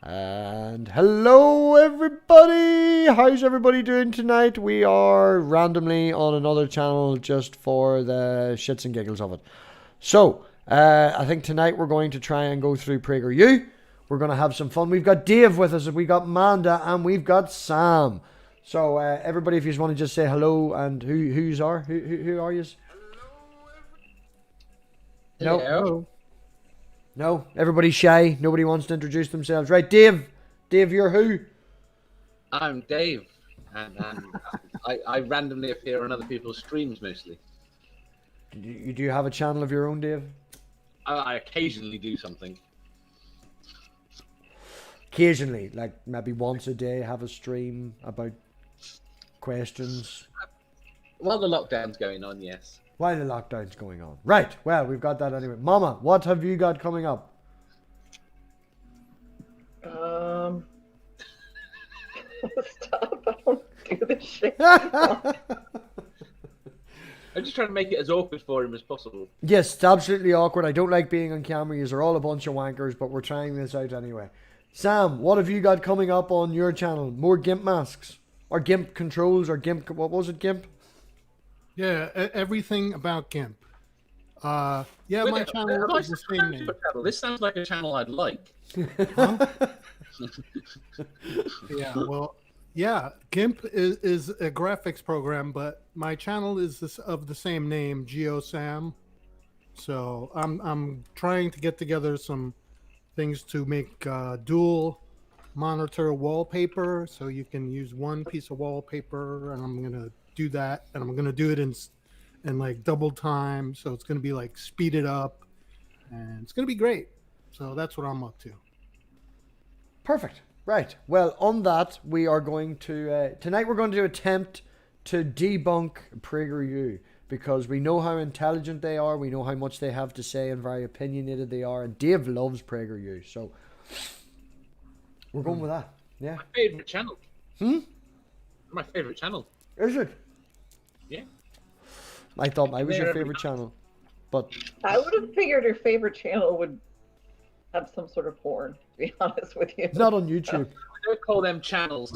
And hello everybody! How's everybody doing tonight? We are randomly on another channel just for the shits and giggles of it. So, I think tonight we're going to try and go through PragerU. We're going to have some fun. We've got Dave with us, we got Amanda, and we've got Sam. So, everybody, if you just want to just say hello and who are you? No. Hello. No, everybody's shy. Nobody wants to introduce themselves. Right, Dave. Dave, you're who? I'm Dave, and I randomly appear on other people's streams mostly. Do you have a channel of your own, Dave? I occasionally do something. Occasionally, like maybe once a day, have a stream about questions. While the lockdown's going on, yes. While the lockdown's going on. Right, well, we've got that anyway. Mama, what have you got coming up? Stop, I don't do this shit. I'm just trying to make it as awkward for him as possible. Yes, it's absolutely awkward. I don't like being on camera. You're all a bunch of wankers, but we're trying this out anyway. Sam, what have you got coming up on your channel? More GIMP masks? Or GIMP controls? Or GIMP... What was it, GIMP? Yeah, everything about GIMP. Yeah, my channel is the same name. This sounds like a channel I'd like. Huh? Yeah, well, yeah, GIMP is a graphics program, but my channel is of the same name, Geosam. So I'm trying to get together some things to make dual monitor wallpaper, so you can use one piece of wallpaper, and I'm gonna do that, and I'm gonna do it in like double time, so it's gonna be like speeded up, and it's gonna be great. So that's what I'm up to. Perfect. Right. Well, on that, we are going to... tonight we're going to attempt to debunk PragerU, because we know how intelligent they are, we know how much they have to say, and very opinionated they are, and Dave loves PragerU, so we're going with that. Yeah. My favourite channel. My favourite channel. Is it? Yeah. I thought mine was your favourite channel, but... I would have figured your favorite channel would have some sort of porn, to be honest with you. It's not on YouTube. I don't call them channels.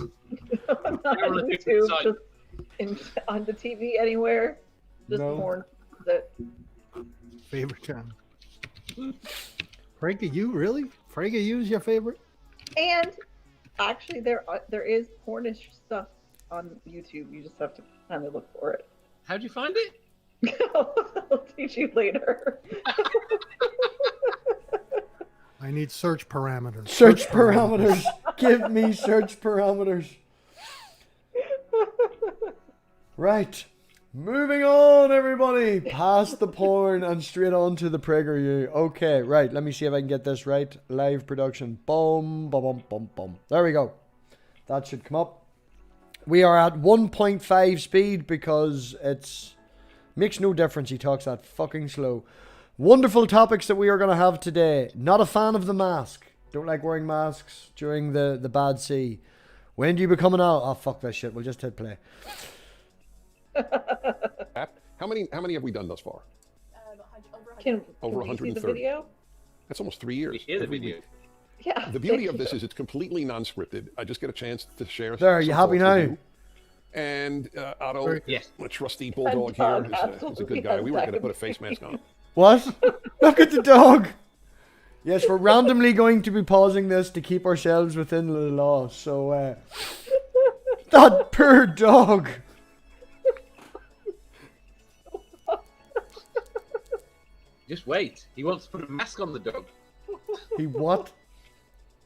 Not on YouTube, just on the TV anywhere. Just No. porn. That Favorite channel. PragerU, really? PragerU is your favorite? And actually, there is pornish stuff on YouTube. You just have to kind of look for it. How'd you find it? I'll teach you later. I need search parameters. Search parameters. Give me search parameters. Right. Moving on, everybody. Past the porn and straight on to the PragerU. Okay, right. Let me see if I can get this right. Live production. Boom, boom, boom, boom, boom. There we go. That should come up. We are at 1.5 speed because it's... Makes no difference. He talks that fucking slow. Wonderful topics that we are going to have today. Not a fan of the mask. Don't like wearing masks during the bad sea. When do you become an adult? Oh, fuck this shit. We'll just hit play. How many have we done thus far? Can Over we see the 130. video? That's almost 3 years. We hear the Every video. week. Yeah. The beauty of this is it's completely non-scripted. I just get a chance to share. There, you some happy thoughts with now? you. And Otto, Very- Yes. a trusty bulldog here, is a absolutely good guy. We were going to has put a face mask on. What? Look at the dog. Yes, we're randomly going to be pausing this to keep ourselves within the law. So, that poor dog. Just wait. He wants to put a mask on the dog. He what?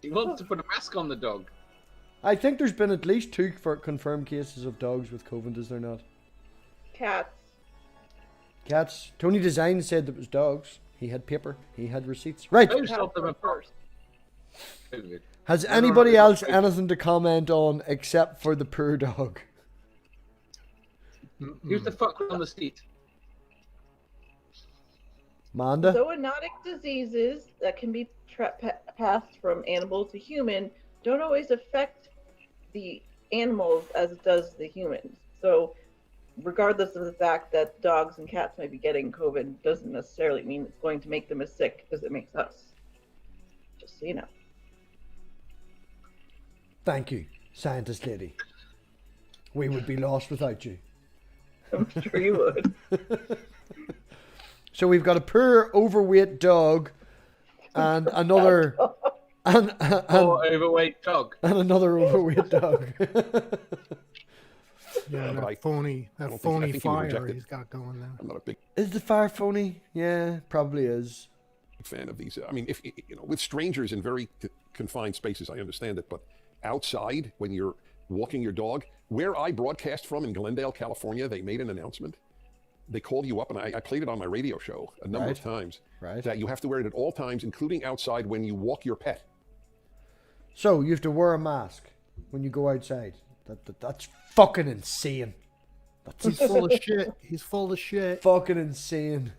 He wants to put a mask on the dog. I think there's been at least 2 confirmed cases of dogs with COVID, is there not? Cats. Cats. Tony Design said that it was dogs. He had paper. He had receipts. Right. Most of them are first. Has anybody else anything to comment on except for the poor dog? Who's the fuck on the seat? Manda? Zoonotic diseases that can be passed from animal to human don't always affect the animals as it does the humans. So regardless of the fact that dogs and cats might be getting COVID, doesn't necessarily mean it's going to make them as sick as it makes us. Just so you know. Thank you, scientist lady. We would be lost without you. I'm sure you would. So we've got a poor overweight dog and another and Or overweight dog. and another overweight dog. Yeah, but that I phony think he would fire reject it. he's got going there. I'm not a big Is the fire phony? Yeah, probably is. fan of these. I mean, if with strangers in very confined spaces, I understand it, but outside when you're walking your dog, where I broadcast from in Glendale, California, they made an announcement. They called you up, and I played it on my radio show a number of times. Right. That you have to wear it at all times, including outside when you walk your pet. So you have to wear a mask when you go outside. That's fucking insane. He's full of shit. He's full of shit. Fucking insane.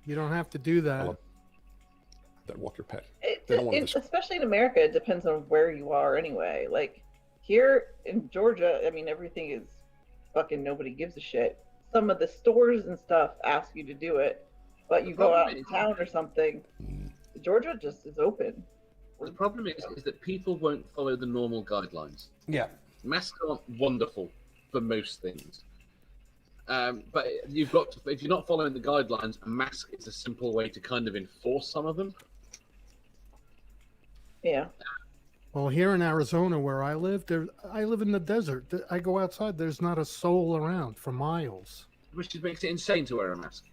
You don't have to do that. That walk your pet. They don't want to Especially in America, it depends on where you are anyway. Like here in Georgia, I mean, everything is fucking nobody gives a shit. Some of the stores and stuff ask you to do it, but you go out in town or something, Georgia just is open. The problem is that people won't follow the normal guidelines. Yeah. Masks aren't wonderful for most things. But you've got to, if you're not following the guidelines, a mask is a simple way to kind of enforce some of them. Yeah. Well, here in Arizona, where I live, I live in the desert. I go outside. There's not a soul around for miles. Which makes it insane to wear a mask.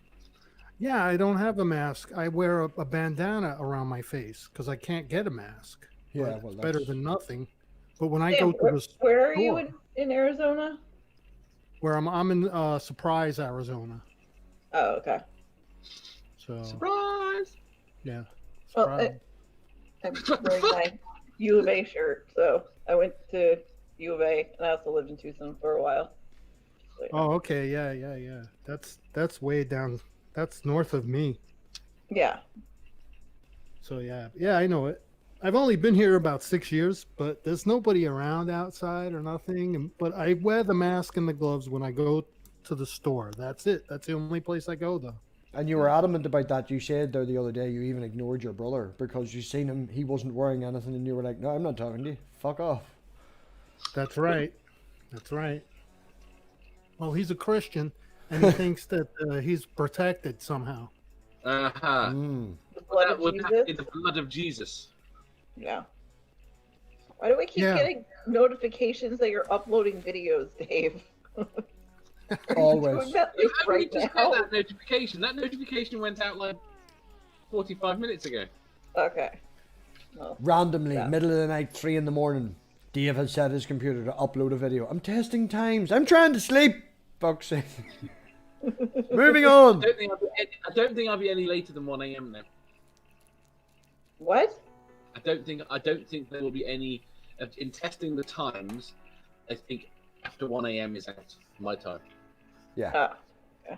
Yeah, I don't have a mask. I wear a bandana around my face because I can't get a mask. Yeah, But well, it's better that's- than nothing. But when I Sam, go to the where are you store, in Arizona? where I'm in Surprise, Arizona. Oh, okay. So Surprise! yeah, Well, surprise. I'm wearing my U of A shirt, so I went to U of A, and I also lived in Tucson for a while. So, yeah. Oh, okay, yeah. That's way down. That's north of me. Yeah. So yeah, I know it. I've only been here about 6 years, but there's nobody around outside or nothing. But I wear the mask and the gloves when I go to the store. That's it. That's the only place I go, though. And you were adamant about that. You said there the other day you even ignored your brother because you seen him, he wasn't wearing anything, and you were like, no, I'm not talking to you. Fuck off. That's right. That's right. Well, he's a Christian, and he thinks that he's protected somehow. Uh-huh. Mm. The blood That of would have to be Jesus. the blood of Jesus. Yeah. Why do we keep Yeah. getting notifications that you're uploading videos, Dave? Always. Doing that, If like, I right just now? got that notification went out like 45 minutes ago. Okay. Well, Randomly, Yeah. middle of the night, 3 a.m, Dave has set his computer to upload a video. I'm testing times. I'm trying to sleep. Fuck's sake. Moving on. I don't think I'll be any later than 1 a.m. now. what? I don't think there will be any in testing the times. I think after 1 a.m. is out my time. Yeah. Ah,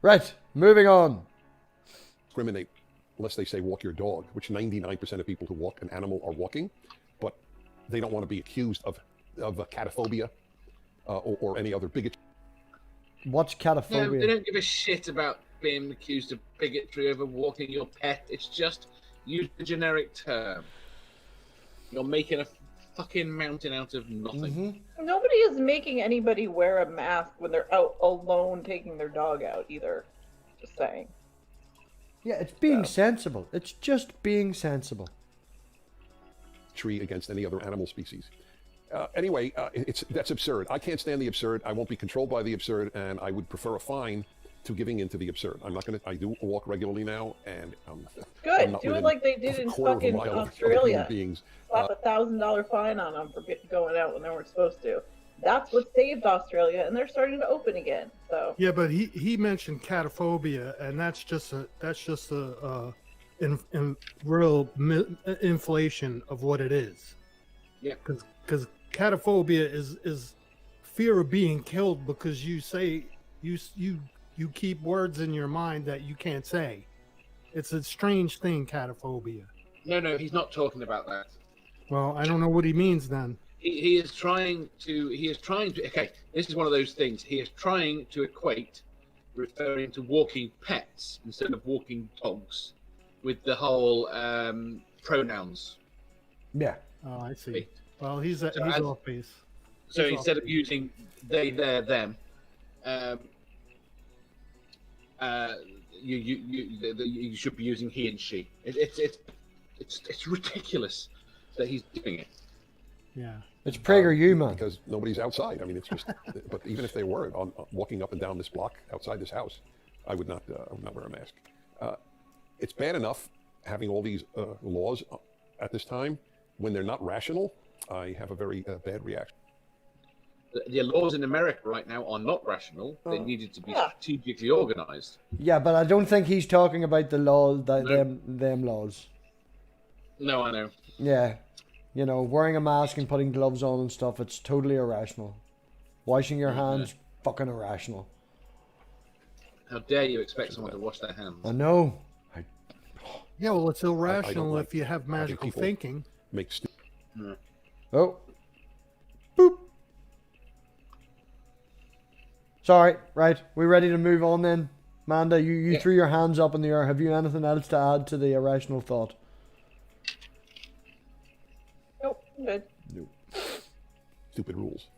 Right. Moving on. discriminate unless they say walk your dog, which 99% of people who walk an animal are walking, but they don't want to be accused of cataphobia or any other bigotry. What's No, cataphobia? they don't give a shit about being accused of bigotry over walking your pet. It's just use the generic term. You're making a fucking mountain out of nothing. Nobody is making anybody wear a mask when they're out alone taking their dog out either. Just saying. Yeah, it's being sensible. It's just being sensible. Tree against any other animal species. Anyway, that's absurd. I can't stand the absurd. I won't be controlled by the absurd, and I would prefer a fine to giving in to the absurd. I'm not going to. I do walk regularly now, and I'm Good. not Do it within like they did a in quarter of a fucking mile of other Australia. human beings. Slap $1,000 fine on them for going out when they weren't supposed to. That's what saved Australia, and they're starting to open again. So Yeah, but he mentioned cataphobia, and that's just a real inflation of what it is. Yeah. Because cataphobia is fear of being killed because you say you keep words in your mind that you can't say. It's a strange thing, cataphobia. No, he's not talking about that. Well, I don't know what he means then. He is trying to. Okay, this is one of those things. He is trying to equate referring to walking pets instead of walking dogs with the whole pronouns. Yeah. Oh, I see. Wait. Well, he's So he's as- off base. So He's instead off of using they, their, them, you should be using he and she. It's ridiculous that he's doing it. Yeah. It's PragerU, man. Because nobody's outside. I mean, it's just. But even if they were walking up and down this block outside this house, I would not wear a mask. It's bad enough having all these laws at this time when they're not rational. I have a very bad reaction. The laws in America right now are not rational. They needed to be strategically organized. Yeah, but I don't think he's talking about the laws, them laws. No, I know. Yeah. You know, wearing a mask and putting gloves on and stuff, it's totally irrational. Washing your hands, fucking irrational. How dare you expect someone to wash their hands? I know. Yeah, well, it's irrational like if you have magical people thinking. make Oh. Boop. Sorry, right. We ready to move on then? Manda, you threw your hands up in the air. Have you anything else to add to the irrational thought? Nope, I'm good. stupid rules.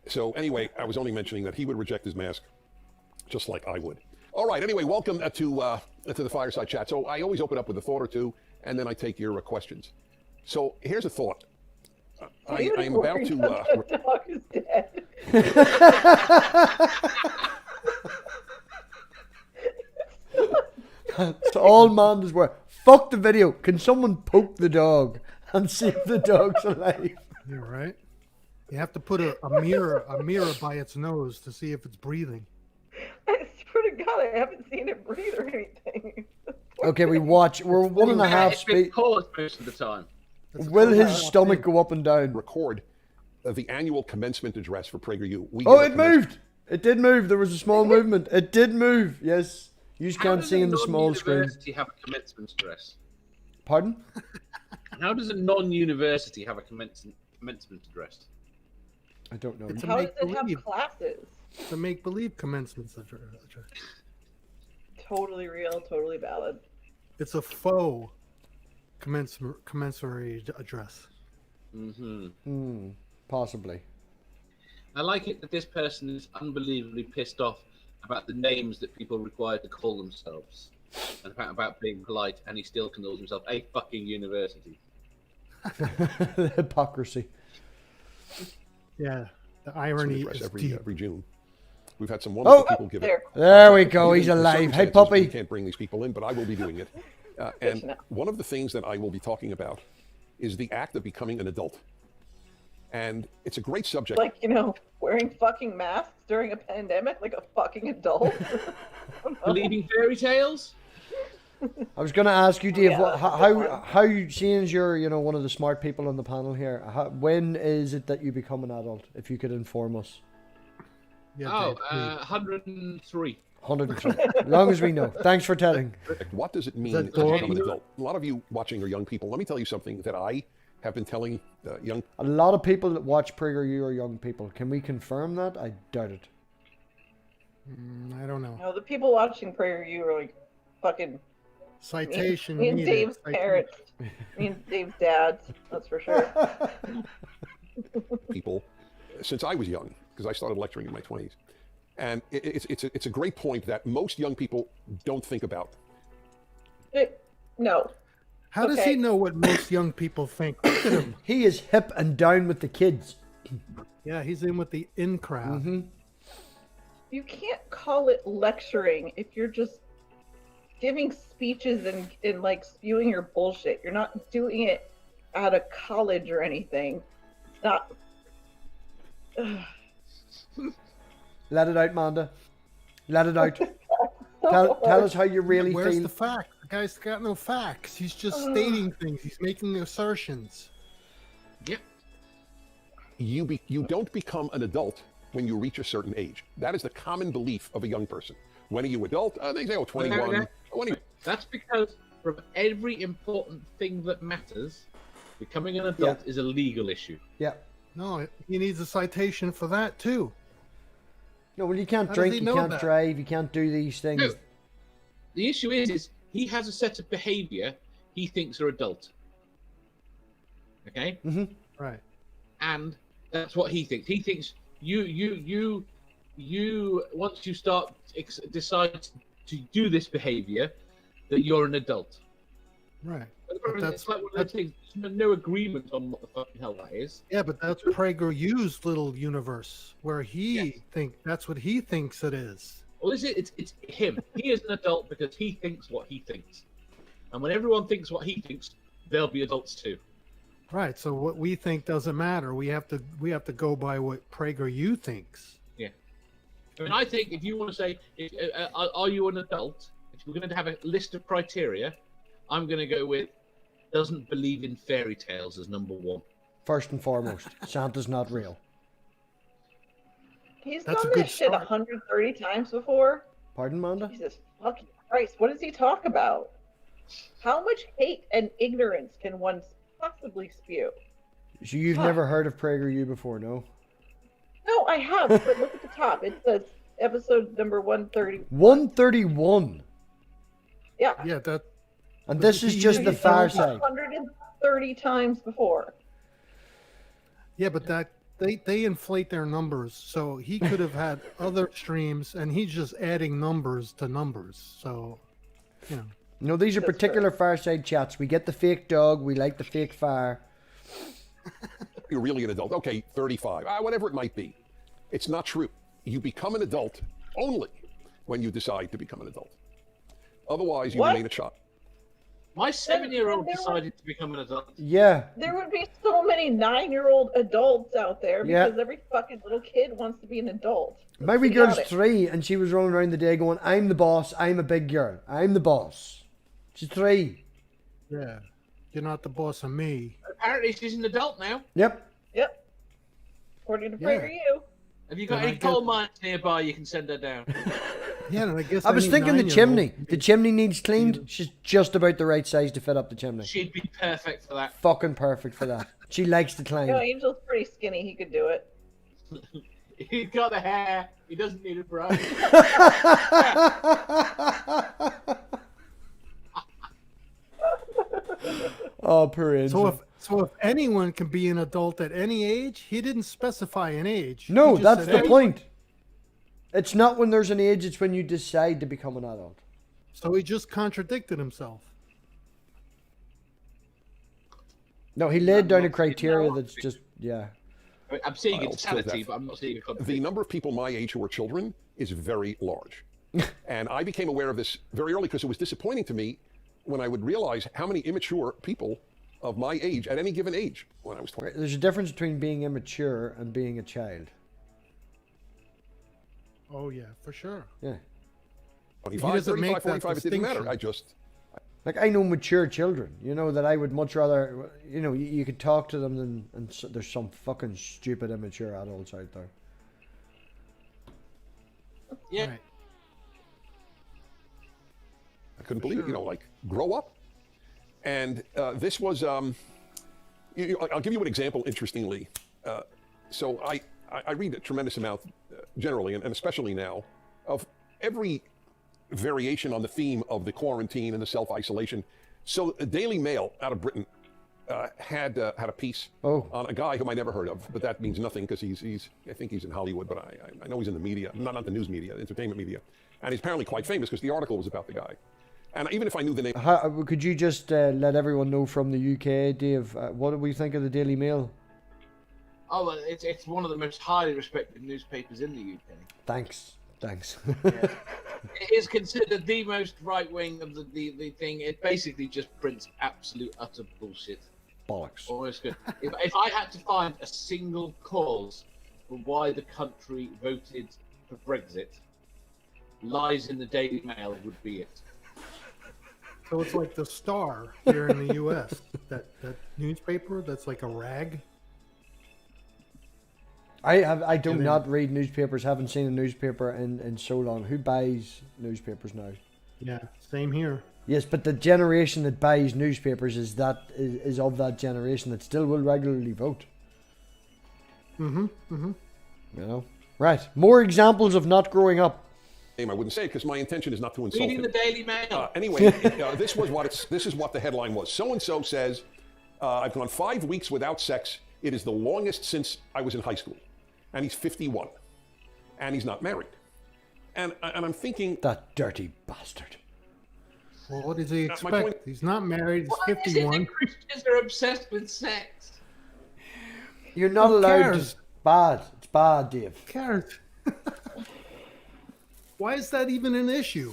So anyway, I was only mentioning that he would reject his mask just like I would. All right, anyway, welcome to the Fireside Chat. So I always open up with a thought or two, and then I take your questions. So here's a thought. I am about to... The dog is dead. It's all Manda's work. Fuck the video. Can someone poke the dog and see if the dog's alive? You're right. You have to put a mirror by its nose to see if it's breathing. I swear to God, I haven't seen it breathe or anything. Okay, we watch. We're 1.5 It's been speed. paused most of the time. Will his stomach go up and down? record the annual commencement address for PragerU. We Oh, give a it moved. It did move. There was a small movement. It did move. Yes. You just can't see in the small screen. Non-university have a commencement address? Pardon? How does a non-university have a commencement address? I don't know. It's a How does it make-believe. have classes? The make-believe commencement address. Totally real, totally valid. It's a faux commensurate address. Possibly. I like it that this person is unbelievably pissed off about the names that people are required to call themselves, and about being polite, and he still calls himself a fucking university. The hypocrisy. Yeah, the commencement irony address is every, deep. every June. We've had some wonderful people give There. it. There we go. He's Given the alive. Hey, circumstances, puppy. We can't bring these people in, but I will be doing it. And one of the things that I will be talking about is the act of becoming an adult. And it's a great subject. Like, you know, wearing fucking masks during a pandemic like a fucking adult. Believing fairy tales? I was going to ask you, Dave, Yeah, what, that's a good one. how you, seeing as you're, one of the smart people on the panel here, when is it that you become an adult? If you could inform us. Yeah, Oh, Dave, 103. 103. As long as we know. Thanks for telling. What does it mean that to dog? become an adult? A lot of you watching are young people. Let me tell you something that I have been telling young A lot of people that watch PragerU are young people. Can we confirm that? I doubt it. I don't know. No, the people watching PragerU are like fucking Citation me and needed. Dave's Citation- parents. Me and Dave's dad, that's for sure. people since I was young, because I started lecturing in my 20s. And it's a great point that most young people don't think about. No. How does he know what most young people think? Look at him. He is hip and down with the kids. Yeah, he's in with the in crowd. You can't call it lecturing if you're just giving speeches and like spewing your bullshit. You're not doing it at a college or anything. It's not. Let it out, Manda. Let it out. Tell us how you really Where's feel. the fact? The guy's got no facts. He's just stating things. He's making assertions. Yep. You don't become an adult when you reach a certain age. That is the common belief of a young person. When are you adult? They say, 21. When are you... That's because from every important thing that matters, becoming an adult is a legal issue. Yeah. No, he needs a citation for that too. No, well, you can't How does drink, he you know can't that? drive, you can't do these things. No. The issue is he has a set of behaviour he thinks are adult. Okay, Right. and that's what he thinks. He thinks you once you start decide to do this behavior, that you're an adult. Right. But the problem is, it's like one of those things. There's no agreement on what the fucking hell that is. Yeah, but that's PragerU's little universe where he that's what he thinks it is. Well, it's him. He is an adult because he thinks what he thinks, and when everyone thinks what he thinks, they'll be adults too. Right. So what we think doesn't matter. We have to go by what PragerU thinks. Yeah. I mean, I think if you want to say, are you an adult? If we're going to have a list of criteria, I'm going to go with doesn't believe in fairy tales as number one. First and foremost, Santa's not real. He's That's a done good this shit start. 130 times before. Pardon, Manda? Jesus fucking Christ, what does he talk about? How much hate and ignorance can one possibly spew? So you've never heard of PragerU before, no? No, I have, but look at the top. It says episode number 130. 131. Yeah. Yeah, that And this is just the far side. 130 times before. yeah, but that they inflate their numbers. So he could have had other streams and he's just adding numbers to numbers. So, you know. You know, these are That's particular far side chats. We get the fake dog, we like the fake fire. You're really an adult. Okay, 35, whatever it might be. It's not true. You become an adult only when you decide to become an adult. Otherwise, you What? remain a child. My 7-year-old decided to become an adult. Yeah. There would be so many 9-year-old adults out there Yeah. because every fucking little kid wants to be an adult. My wee Idiotic. girl's 3 and she was rolling around the day going, I'm the boss, I'm a big girl, I'm the boss. She's 3. Yeah. You're not the boss of me. Apparently, she's an adult now. Yep. Yep. According to Yeah. PragerU. Have you got And I any guess- coal mines nearby you can send her down? Yeah, and I guess I was any thinking the 9-year-old chimney. The chimney needs cleaned. She's just about the right size to fit up the chimney. She'd be perfect for that. Fucking perfect for that. She likes to climb. No, Angel's pretty skinny. He could do it. He's got the hair. He doesn't need a brush. Oh, poor Angel. So if anyone can be an adult at any age, he didn't specify an age. He No, just that's said the any- point. It's not when there's an age, it's when you decide to become an adult. So he just contradicted himself. No, he laid down a not- criteria no. that's just, yeah. I mean, I'm seeing I'll still insanity, that. but I'm not seeing a The contradiction. number of people my age who are children is very large. And I became aware of this very early because it was disappointing to me when I would realize how many immature people of my age at any given age when I was 20. There's a difference between being immature and being a child. Oh yeah, for sure. Yeah. 25, doesn't make 35, that 45, it didn't matter. distinction. I just, Like, I know mature children, you know, that I would much rather, you know, you could talk to them than, and so, there's some fucking stupid immature adults out there. Yeah. Right. I couldn't believe it, you know, like, grow up. And this was, I'll give you an example, interestingly. So I read a tremendous amount, generally, and especially now, of every variation on the theme of the quarantine and the self-isolation. So the Daily Mail out of Britain had a piece on a guy whom I never heard of, but that means nothing because I think he's in Hollywood, but I know he's in the media, not the news media, entertainment media. And he's apparently quite famous because the article was about the guy. And even if I knew the name... Could you just let everyone know from the UK, Dave, what do we think of the Daily Mail? Oh, well, it's one of the most highly respected newspapers in the UK. Thanks. It is considered the most right wing of the thing. It basically just prints absolute utter bullshit. Bollocks. Almost good. If I had to find a single cause for why the country voted for Brexit, lies in the Daily Mail would be it. So it's like the Star here in the U.S. that newspaper that's like a rag. I do not read newspapers. Haven't seen a newspaper in so long. Who buys newspapers now? Yeah, same here. Yes, but the generation that buys newspapers is of that generation that still will regularly vote. You know, right? More examples of not growing up. I wouldn't say it because my intention is not to insult Reading him. the Daily Mail. Anyway, this is what the headline was. So and so says I've gone 5 weeks without sex. It is the longest since I was in high school. And he's 51. And he's not married. And I'm thinking... That dirty bastard. Well, what does he my expect? point- He's not married. He's Why is it 51. that Christians are obsessed with sex? You're not Who allowed to... cares? It's bad. It's bad, Dave. Who cares? Why is that even an issue?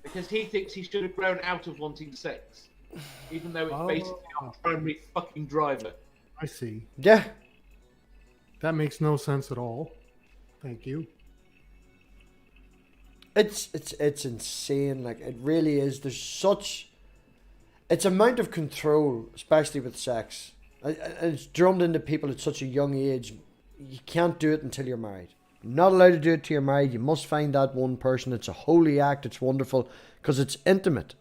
Because he thinks he should have grown out of wanting sex, even though it's basically our primary fucking driver. I see. Yeah. That makes no sense at all. Thank you. It's insane. Like, it really is. There's such... It's amount of control, especially with sex. And it's drummed into people at such a young age. You can't do it until you're married. You're not allowed to do it till you're married. You must find that one person. It's a holy act. It's wonderful because it's intimate.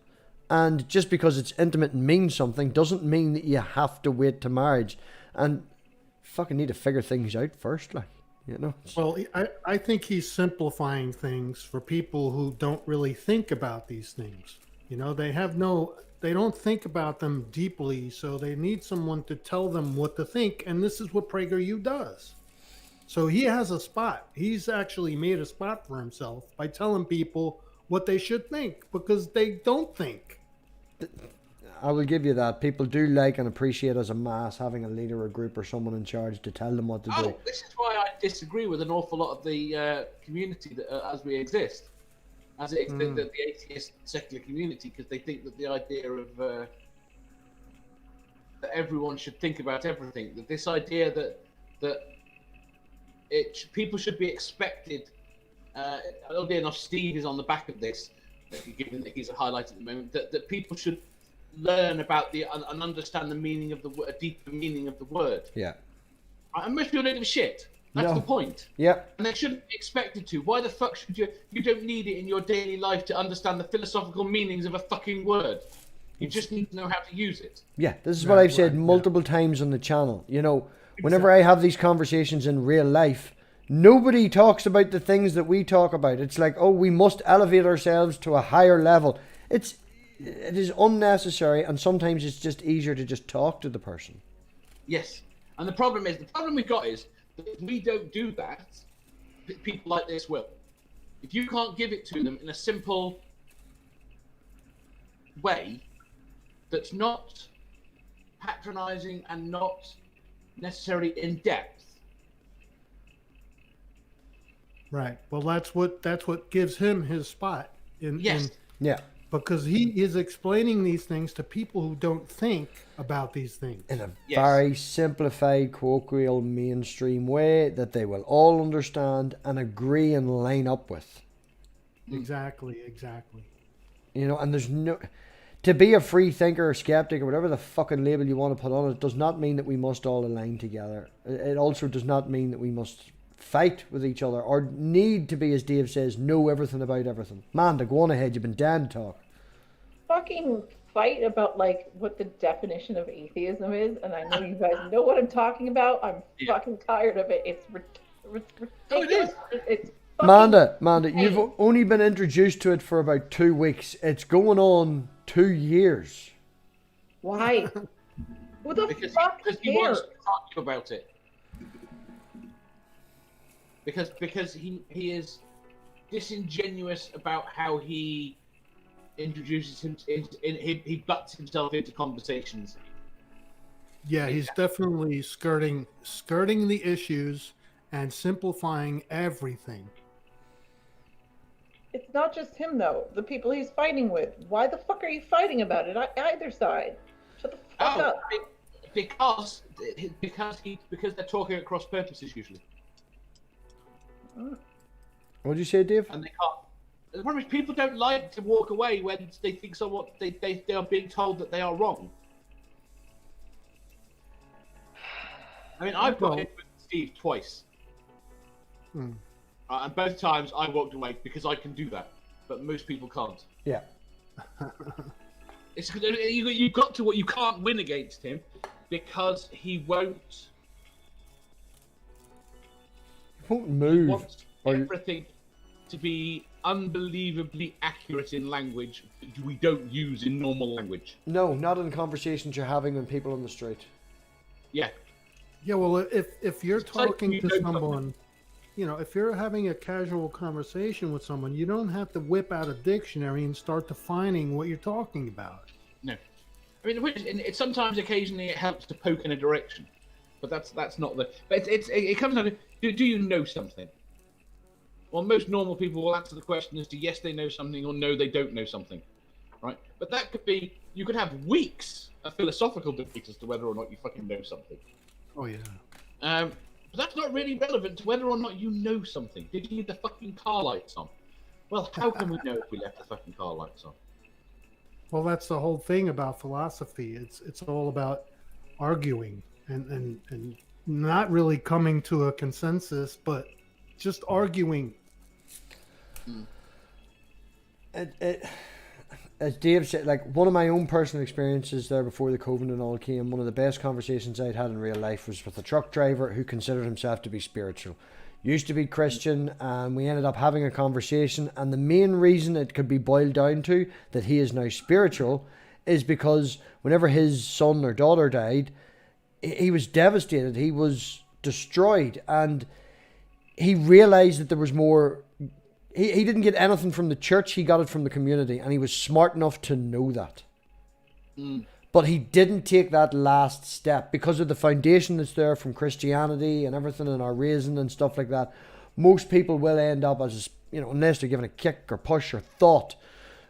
And just because it's intimate and means something doesn't mean that you have to wait to marriage. And fucking need to figure things out first, like, you know. Well, I think he's simplifying things for people who don't really think about these things. You know, they don't think about them deeply, so they need someone to tell them what to think, and this is what PragerU does. So he has a spot. He's actually made a spot for himself by telling people what they should think, because they don't think. I will give you that. People do like and appreciate as a mass having a leader or group or someone in charge to tell them what to do. Oh, this is why I disagree with an awful lot of the community that, as we exist, as it exists, the atheist secular community, because they think that the idea of that everyone should think about everything, that this idea that people should be expected. Oddly enough, Steve is on the back of this, given that he's a highlight at the moment. That people should learn about and understand the meaning of a deeper meaning of the word. Yeah. And most people don't give a shit. That's the point. Yeah. And they shouldn't be expected to. Why the fuck should you? You don't need it in your daily life to understand the philosophical meanings of a fucking word. You just need to know how to use it. Yeah, this is what I've said multiple times on the channel. You know, whenever I have these conversations in real life, nobody talks about the things that we talk about. It's like, oh, we must elevate ourselves to a higher level. It is unnecessary, and sometimes it's just easier to just talk to the person. Yes. And the problem we've got is that if we don't do that, people like this will. If you can't give it to them in a simple way that's not patronizing and not necessarily in depth. Right. Well, that's what gives him his spot Yeah. because he is explaining these things to people who don't think about these things. In a very simplified, colloquial, mainstream way that they will all understand and agree and line up with. Exactly. You know, and there's no... To be a free thinker or skeptic or whatever the fucking label you want to put on it does not mean that we must all align together. It also does not mean that we must fight with each other or need to be, as Dave says, know everything about everything. Manda, go on ahead. You've been down to talk. Fucking fight about like what the definition of atheism is, and I know you guys know what I'm talking about. I'm fucking tired of it. It's ridiculous. It's fucking Manda, you've only been introduced to it for about 2 weeks. It's going on 2 years. Why? Who the fuck Because he cares? wants to talk to you about it. Because he is disingenuous about how he introduces him. He butts himself into conversations. Yeah, he's definitely skirting the issues and simplifying everything. It's not just him though. The people he's fighting with. Why the fuck are you fighting about it? Either side. Shut the fuck up. Because they're talking at cross purposes usually, What did you say, Dave? and they can't. The problem is people don't like to walk away when they think they are being told that they are wrong. I mean, I've got it with Steve twice. And both times I walked away because I can do that, but most people can't. Yeah. You've got to what you can't win against him because he won't He won't move. want everything to be unbelievably accurate in language that we don't use in normal language. No, not in conversations you're having with people on the street. Yeah. Yeah, well, if you're It's like talking you to know someone, if you're having a casual conversation with someone, you don't have to whip out a dictionary and start defining what you're talking about. No. I mean, sometimes, occasionally, it helps to poke in a direction, but that's not the. But it comes down to do you know something? Well, most normal people will answer the question as to yes, they know something, or no, they don't know something, right? But that could be, you could have weeks of philosophical debate as to whether or not you fucking know something. Oh yeah. But that's not really relevant to whether or not you know something. Did you leave the fucking car lights on? Well, how can we know if we left the fucking car lights on? Well, that's the whole thing about philosophy. It's all about arguing and not really coming to a consensus, but just arguing. As Dave said, like, one of my own personal experiences there before the COVID and all came, one of the best conversations I'd had in real life was with a truck driver who considered himself to be spiritual. Used to be Christian, and we ended up having a conversation, and the main reason it could be boiled down to that he is now spiritual is because whenever his son or daughter died, he was devastated, he was destroyed, and he realized that there was more. He didn't get anything from the church, he got it from the community, and he was smart enough to know that. But he didn't take that last step because of the foundation that's there from Christianity and everything in our raising and stuff like that. Most people will end up as, unless they're given a kick or push or thought.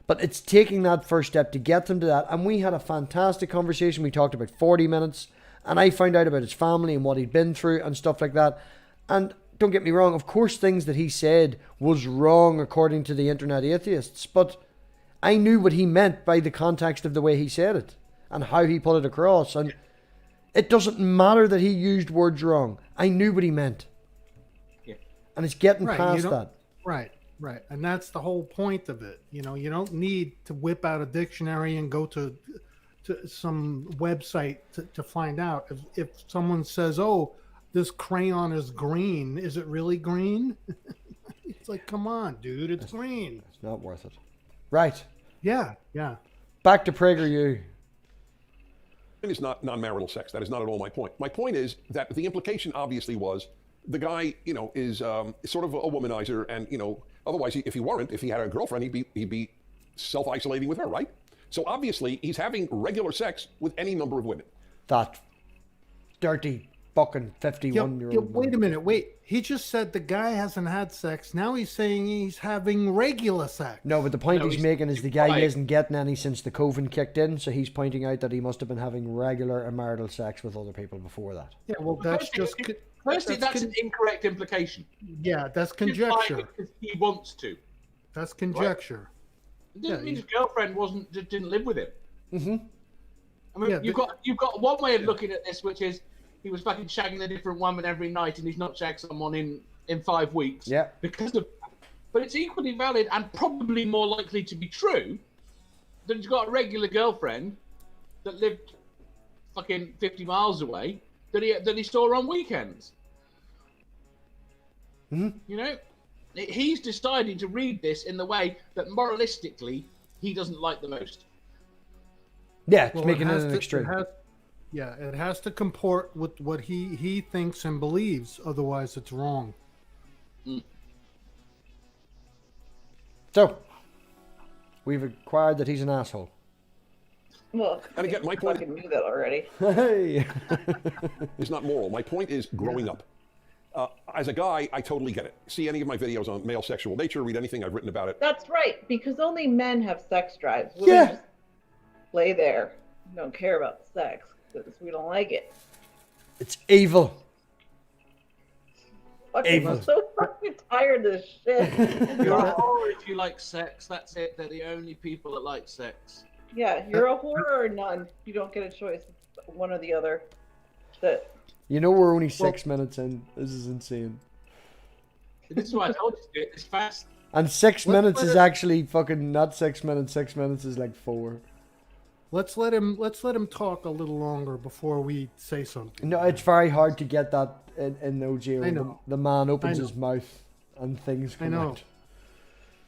But it's taking that first step to get them to that. And we had a fantastic conversation. We talked about 40 minutes, and I found out about his family and what he'd been through and stuff like that. And don't get me wrong, of course things that he said was wrong according to the internet atheists, but I knew what he meant by the context of the way he said it and how he put it across, and it doesn't matter that he used words wrong. I knew what he meant. Yeah. And it's getting Right, past that. Right. And that's the whole point of it. You don't need to whip out a dictionary and go to some website to find out. If someone says, oh, this crayon is green, is it really green? It's like, come on, dude, it's green. It's not worth it. Right. Yeah. Back to PragerU. It is not non-marital sex. That is not at all my point. My point is that the implication obviously was the guy, is sort of a womanizer, and otherwise, if he had a girlfriend, he'd be self-isolating with her, right? So obviously, he's having regular sex with any number of women. That dirty fucking 51-year-old. Wait a minute. He just said the guy hasn't had sex. Now he's saying he's having regular sex. No, but the point he's making is the guy right. isn't getting any since the COVID kicked in, so he's pointing out that he must have been having regular marital sex with other people before that. Yeah, well, that's just... Firstly, that's an incorrect implication. Yeah, that's conjecture. Because he wants to. That's conjecture. It doesn't mean his girlfriend didn't live with him. Mm-hmm. I mean, you've got one way of looking at this, which is he was fucking shagging a different woman every night, and he's not shagged someone in 5 weeks. Yeah. Because of, but it's equally valid and probably more likely to be true that he's got a regular girlfriend that lived fucking 50 miles away that he saw on weekends. Mm-hmm. He's deciding to read this in the way that moralistically he doesn't like the most. Yeah, it's making it an extreme. It has to comport with what he thinks and believes. Otherwise, it's wrong. So, we've acquired that he's an asshole. Well, And again, my I point fucking knew that already. Hey! is not moral. My point is growing up. As a guy, I totally get it. See any of my videos on male sexual nature, read anything I've written about it. That's right, because only men have sex drives. Women just lay there, don't care about the sex because we don't like it. It's evil. Fucking, I'm so fucking tired of this shit. You're a whore if you like sex. That's it. They're the only people that like sex. Yeah, you're a whore or none. You don't get a choice, one or the other. That. We're only 6 minutes in. This is insane. This is why I told you to do it this fast. And 6 minutes is actually fucking not 6 minutes. 6 minutes is like 4. Let's let him talk a little longer before we say something. No, it's very hard to get that in OJ. I know. The man opens his mouth and things come out.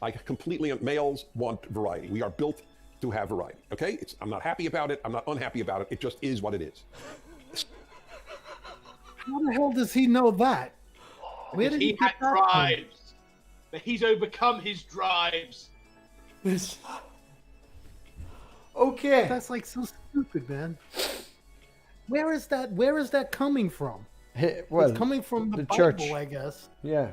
I completely, males want variety. We are built to have variety, okay? I'm not happy about it. I'm not unhappy about it. It just is what it is. How the hell does he know that? Where Because did he he had get that drives. But he's overcome his drives. This. Okay. That's like so stupid, man. Where is that coming from? Well, It's coming from the Bible, church. I guess. Yeah.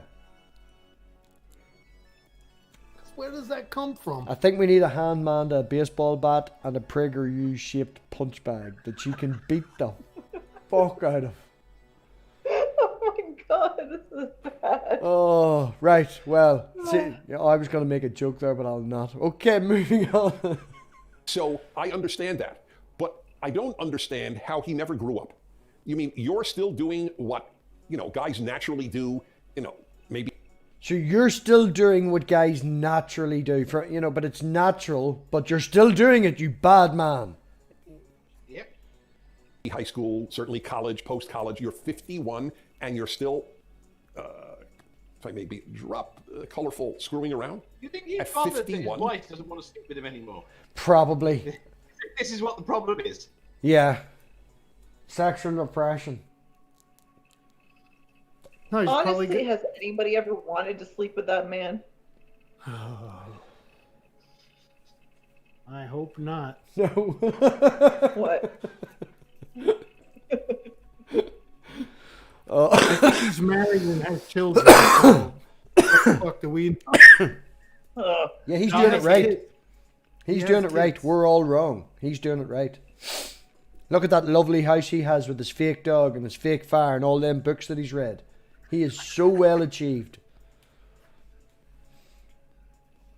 Where does that come from? I think we need a hand man, a baseball bat, and a PragerU shaped punch bag that you can beat the fuck out of. Oh my god, this is bad. Oh, right. Well, see, yeah, I was going to make a joke there, but I'll not. Okay, moving on. So I understand that, but I don't understand how he never grew up. You mean you're still doing what, guys naturally do, maybe. So you're still doing what guys naturally do, but it's natural, but you're still doing it, you bad man. Yep. High school, certainly college, post-college, you're 51 and you're still, if I may be drop, colorful, screwing around. You think he's At bothered that 51? his wife doesn't want to sleep with him anymore? Probably. This is what the problem is. Yeah. Sexual repression. No, he's probably Honestly, has anybody ever wanted to sleep with that man? I hope not. No. What? Oh. I think he's married and has children. So what the fuck do we know? Yeah, he's No, doing it he's right. He's He doing has it right. kids. We're all wrong. He's doing it right. Look at that lovely house he has with his fake dog and his fake fire and all them books that he's read. He is so well achieved.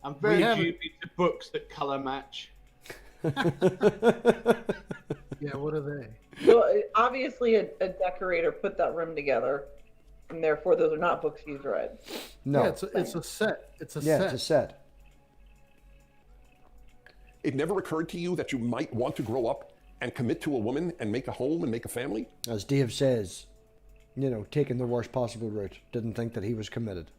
I'm very haven't- dubious to books that colour match. Yeah, what are they? So obviously, a decorator put that room together, and therefore those are not books he's read. No. Yeah, it's a set. It's a Yeah, set. it's a set. It never occurred to you that you might want to grow up and commit to a woman and make a home and make a family? As Dave says, taking the worst possible route. Didn't think that he was committed.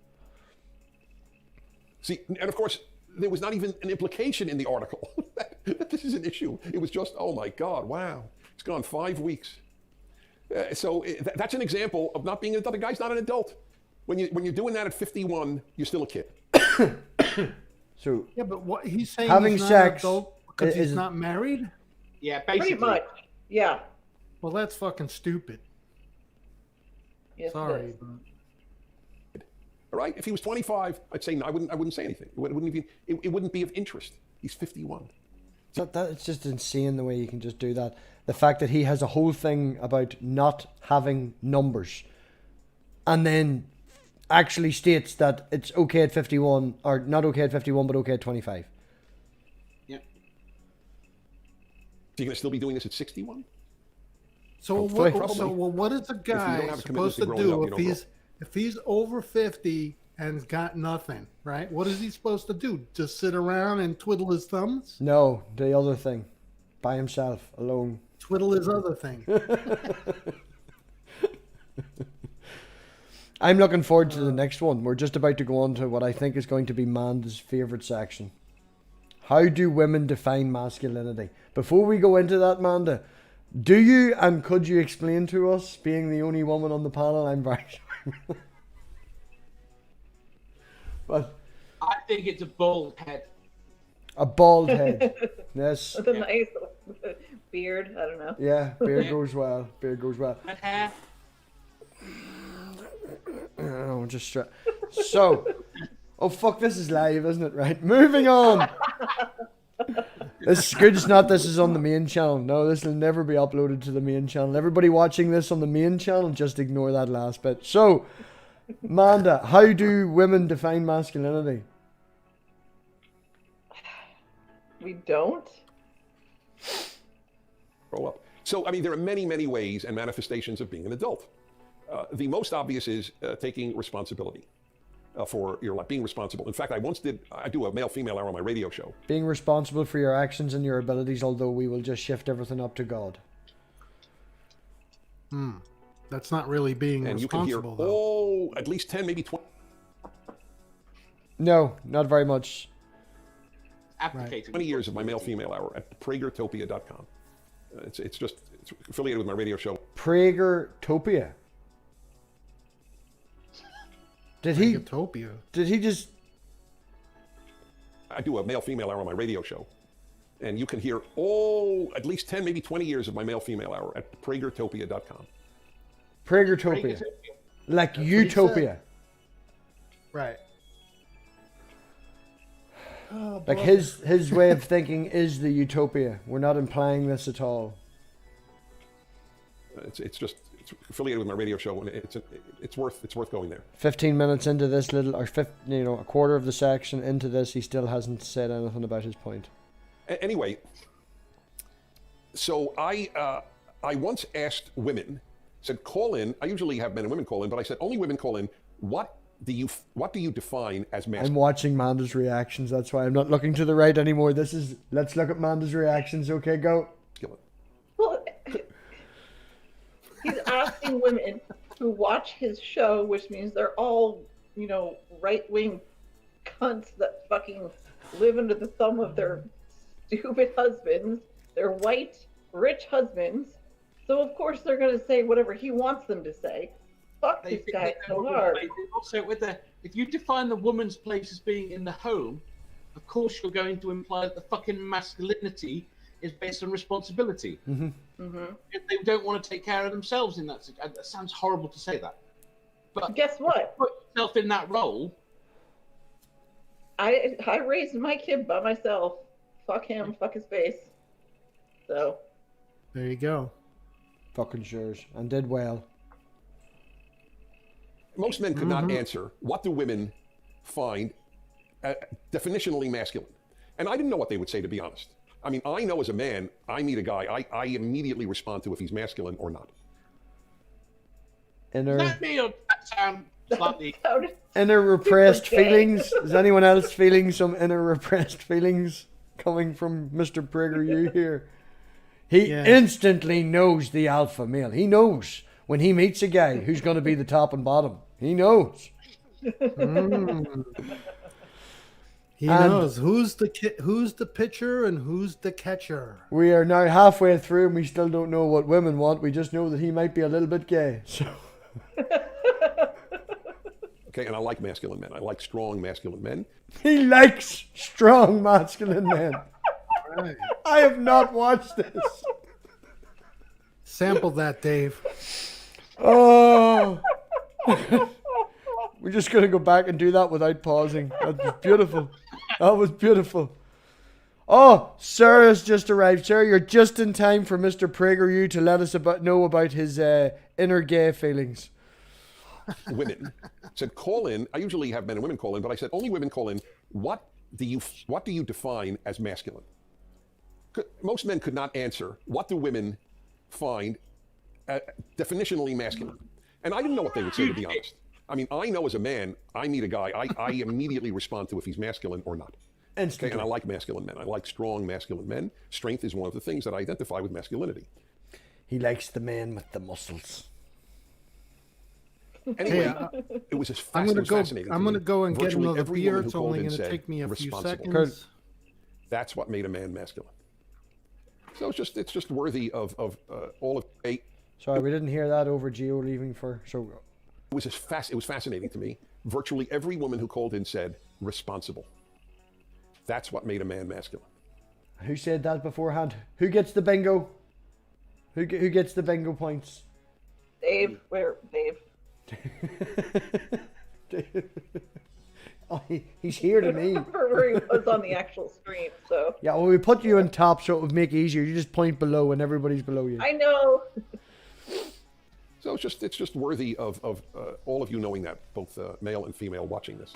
See, and of course, there was not even an implication in the article that this is an issue. It was just, oh my God, wow, it's gone 5 weeks. So that's an example of not being an adult. The guy's not an adult. When you're doing that at 51, you're still a kid. So Yeah, but what he's saying Having he's not sex an adult because is- he's not married? Yeah, basically. Pretty much. Yeah. Well, that's fucking stupid. Yes, it Sorry. is. But All right? If he was 25, I'd say no, I wouldn't say anything. It wouldn't be of interest. He's 51. it's just insane the way you can just do that. The fact that he has a whole thing about not having numbers and then actually states that it's okay at 51, or not okay at 51, but okay at 25. Yep. So you're going to still be doing this at 61? So Hopefully. what is a don't guy have a commitment supposed to to growing do up, you don't if he's over 50 and's got nothing, right? What is he supposed to do? Just sit around and twiddle his thumbs? No, the other thing. By himself, alone. Twiddle his other thing. I'm looking forward to the next one. We're just about to go on to what I think is going to be Manda's favourite section. How do women define masculinity? Before we go into that, Manda, do you and could you explain to us, being the only woman on the panel? I'm very sorry. But I think it's a bald head. a bald head. Yes. With a nice beard. I don't know. Yeah, beard Yeah. goes well. Beard goes well. Red hair. Oh, just so. Oh fuck! This is live, isn't it? Right. Moving on. This is good. It's not. This is on the main channel. No, this will never be uploaded to the main channel. Everybody watching this on the main channel, just ignore that last bit. So, Manda, how do women define masculinity? We don't. Grow up. So, I mean, there are many, many ways and manifestations of being an adult. The most obvious is taking responsibility for your life, being responsible. In fact, I do a male-female hour on my radio show. Being responsible for your actions and your abilities, although we will just shift everything up to God. That's not really being And you can hear, responsible, though. at least 10, maybe 20. No, not very much. Abdicated. 20 years of my male-female hour at PragerTopia.com. It's affiliated with my radio show. Pragertopia. Did he just... I do a male-female hour on my radio show. And you can hear at least 10, maybe 20 years of my male-female hour at PragerTopia.com. Pragertopia. Like utopia. Right. Oh, Like his way of thinking is the utopia. We're not implying this at all. It's affiliated with my radio show, and it's worth going there. 15 minutes into this little, or a quarter of the section into this, he still hasn't said anything about his point. Anyway, so I once asked women, said call in. I usually have men and women call in, but I said only women call in. What do you define as masculine? I'm watching Manda's reactions. That's why I'm not looking to the right anymore. Let's look at Manda's reactions. Okay, go. Well, he's asking women who watch his show, which means they're all, right-wing cunts that fucking live under the thumb of their stupid husbands. They're white, rich husbands. So, of course, they're going to say whatever he wants them to say. Fuck this guy so hard. Also, if you define the woman's place as being in the home, of course you're going to imply that the fucking masculinity is based on responsibility. Mm-hmm. Mm-hmm. If they don't want to take care of themselves in that situation. That sounds horrible to say that. But guess what? Put yourself in that role. I raised my kid by myself. Fuck him, fuck his face. So. There you go. Fucking sures. And did well. Most men could not answer, what do women find definitionally masculine? And I didn't know what they would say, to be honest. I mean, I know as a man, I meet a guy, I immediately respond to if he's masculine or not. Let me sound slightly... Inner repressed feelings. Is anyone else feeling some inner repressed feelings coming from Mr. PragerU here? He instantly knows the alpha male. He knows when he meets a guy who's going to be the top and bottom. He knows. He knows who's the pitcher and who's the catcher. We are now halfway through and we still don't know what women want. We just know that he might be a little bit gay. So. Okay, and I like masculine men. I like strong masculine men. He likes strong masculine men. Right. I have not watched this. Sample that, Dave. Oh. We're just going to go back and do that without pausing. That was beautiful. That was beautiful. Oh, Sarah's just arrived. Sarah, you're just in time for Mr. PragerU to let us know about his inner gay feelings. Women said call in. I usually have men and women call in, but I said only women call in. What do you define as masculine? Most men could not answer. What do women find definitionally masculine? And I didn't know what they would say, to be honest. I mean, I know as a man, I meet a guy, I immediately respond to if he's masculine or not. Okay, and I like masculine men. I like strong masculine men. Strength is one of the things that I identify with masculinity. He likes the man with the muscles. Anyway, it was just fascinating. I'm going to go and get Virtually another every beer. woman who It's called only in going to said take me a few responsible. seconds. That's what made a man masculine. So it's just worthy of all of a. Sorry, we didn't hear that over Geo leaving for so. It was it was fascinating to me. Virtually every woman who called in said responsible. That's what made a man masculine. Who said that beforehand? Who gets the bingo? Who gets the bingo points? Dave, where Dave? Oh, he's here to me. I remember where he was on the actual screen. So yeah, well, we put you on top so it would make it easier. You just point below and everybody's below you. I know. So it's just worthy of all of you knowing that, both male and female watching this.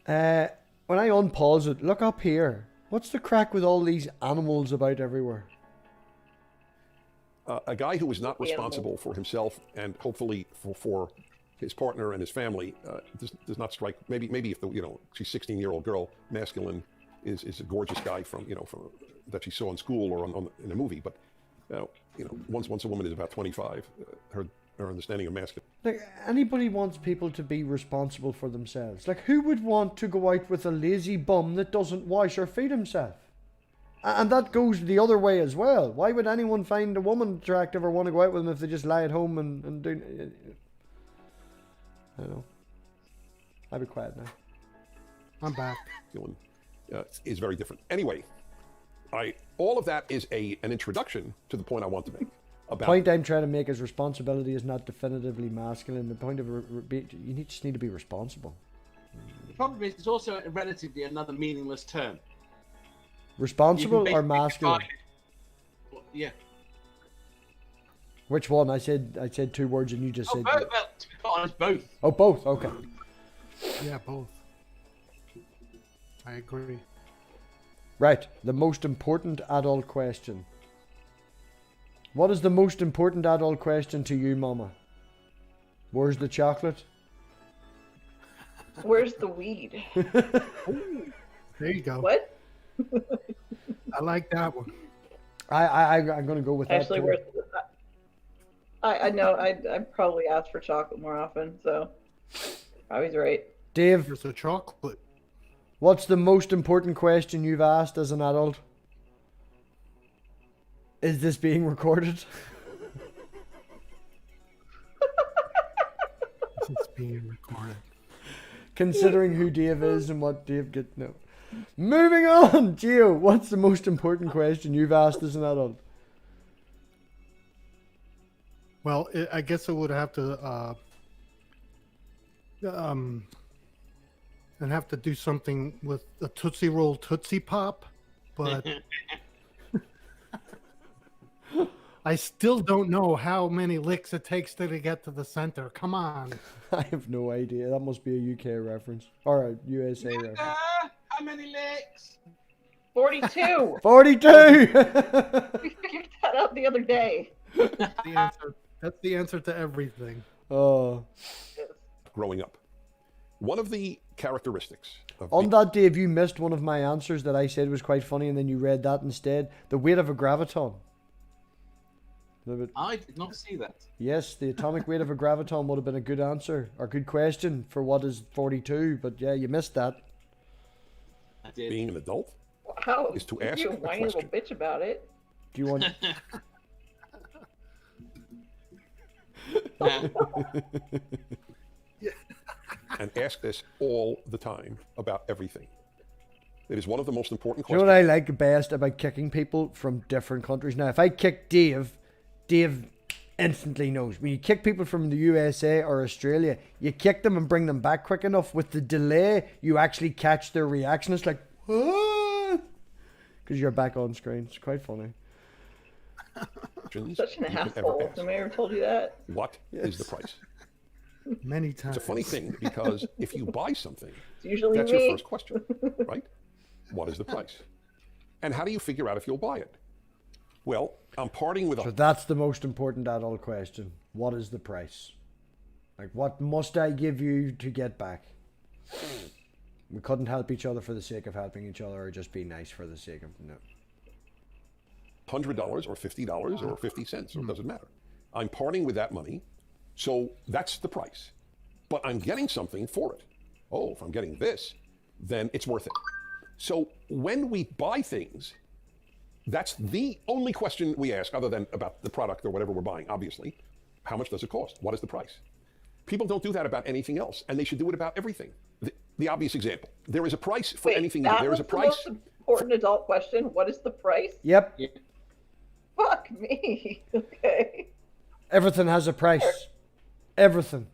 When I unpause it, look up here. What's the crack with all these animals about everywhere? A guy who is not responsible for himself and hopefully for his partner and his family does not strike. Maybe if she's 16-year-old girl, masculine is a gorgeous guy from that she saw in school or in a movie. But once a woman is about 25, her our understanding of masculinity. Like, anybody wants people to be responsible for themselves. Like, who would want to go out with a lazy bum that doesn't wash or feed himself? And that goes the other way as well. Why would anyone find a woman attractive or want to go out with them if they just lie at home and do... I don't know. I'll be quiet now. I'm back. Feeling, is very different. Anyway, all of that is an introduction to the point I want to make. The point I'm trying to make is responsibility is not definitively masculine. The point of you just need to be responsible. The problem is, it's also relatively another meaningless term. Responsible or masculine? Yeah. Which one? I said two words and you just said. Both. Well, to be quite honest, both. Oh, both. Okay. Yeah, both. I agree. Right. The most important adult question. What is the most important adult question to you, Mama? Where's the chocolate? Where's the weed? There you go. What? I like that one. I'm gonna go with that. Actually, Too. I know I probably ask for chocolate more often, so I was right. Dave, Here's a chocolate. what's the most important question you've asked as an adult? Is this being recorded? It's being recorded. Considering who Dave is and what Dave get no. Moving on, Gio, what's the most important question you've asked as an adult? Well, I guess it would have to and have to do something with a Tootsie Roll Tootsie Pop, but I still don't know how many licks it takes to get to the center. Come on. I have no idea. That must be a UK reference or a USA reference. How many licks? 42. 42. We figured that out the other day. The answer. That's the answer to everything. Oh. Growing up, one of the characteristics of On that, Dave, you missed one of my answers that I said was quite funny, and then you read that instead. The weight of a graviton. I did not see that. Yes, the atomic weight of a graviton would have been a good answer or good question for what is 42, but yeah, you missed that. I did. being an adult Wow. is to You ask a whiny little question. bitch about it. Do you want? And ask this all the time about everything. It is one of the most important You know questions. what I like best about kicking people from different countries? Now, if I kick Dave, Dave instantly knows. When you kick people from the USA or Australia, you kick them and bring them back quick enough. With the delay, you actually catch their reaction. It's like, what? Because you're back on screen. It's quite funny. Questions Such an you can ever asshole. ask. Somebody ever told you that? What is the Yes. price? Many times. It's a funny thing because if you buy something, It's usually that's me. your first question, right? What is the price? And how do you figure out if you'll buy it? Well, I'm parting with So a that's the most important adult question. What is the price? Like, what must I give you to get back? We couldn't help each other for the sake of helping each other or just be nice for the sake of no. $100 or $50 or 50 cents, or it doesn't matter. I'm parting with that money, so that's the price. But I'm getting something for it. Oh, if I'm getting this, then it's worth it. So when we buy things, that's the only question we ask, other than about the product or whatever we're buying, obviously. How much does it cost? What is the price? People don't do that about anything else, and they should do it about everything. The obvious example, there is a price for Wait, anything you do. that There is was a the price. most important adult question. What is the price? Yep, Fuck me. Okay. everything has a price. Everything.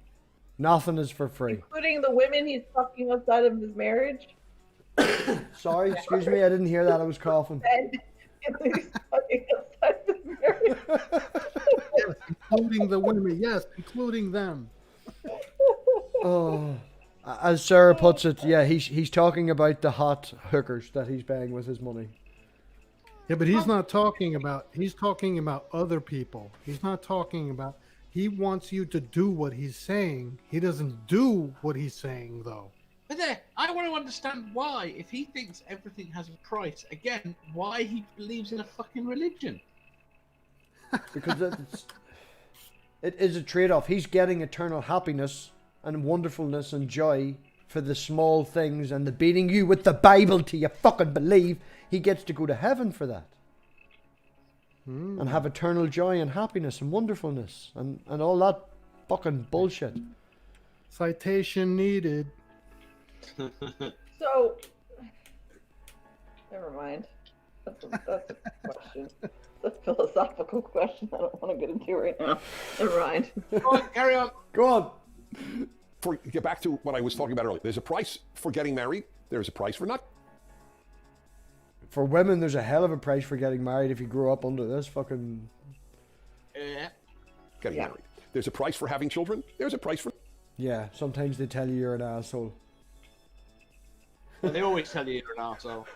Nothing is for free. Including the women he's fucking outside of his marriage. Sorry, excuse me, I didn't hear that. I was coughing. And he's fucking outside of his marriage. Yes, including the women. Yes, including them. Oh, as Sarah puts it, yeah, he's talking about the hot hookers that he's banging with his money. Yeah, but he's not talking about. He's talking about other people. He's not talking about. He wants you to do what he's saying. He doesn't do what he's saying, though. But there, I want to understand why, if he thinks everything has a price, again, why he believes in a fucking religion. Because it's, It is a trade-off. He's getting eternal happiness and wonderfulness and joy for the small things and the beating you with the Bible till you fucking believe. He gets to go to heaven for that. And have eternal joy and happiness and wonderfulness and all that fucking bullshit. Citation needed. So, never mind. That's a question. It's a philosophical question I don't want to get into right now. Never mind. Go on, carry on. Go on. Get back to what I was talking about earlier. There's a price for getting married. There's a price for not. For women, there's a hell of a price for getting married if you grow up under this fucking... Getting married. There's a price for having children. There's a price for... Yeah, sometimes they tell you you're an asshole. They always tell you you're an arsehole.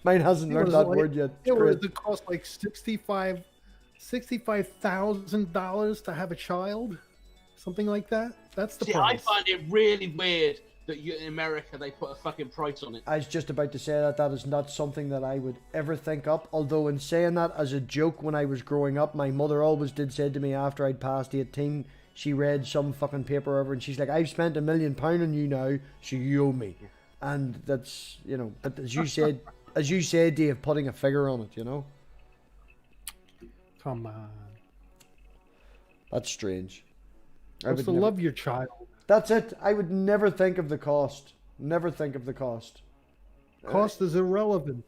Mine hasn't learned that word yet. It would cost like $65,000 to have a child, something like that. That's the price. I find it really weird that in America they put a fucking price on it. I was just about to say that is not something that I would ever think up. Although in saying that as a joke when I was growing up, my mother always did say to me after I'd passed 18, she read some fucking paper over and she's like, I've spent £1 million on you now, so you owe me. And that's, you know, but as you said, Dave, putting a figure on it, you know? Come on. That's strange. I would love your child. That's it. I would never think of the cost. Never think of the cost. Cost is irrelevant.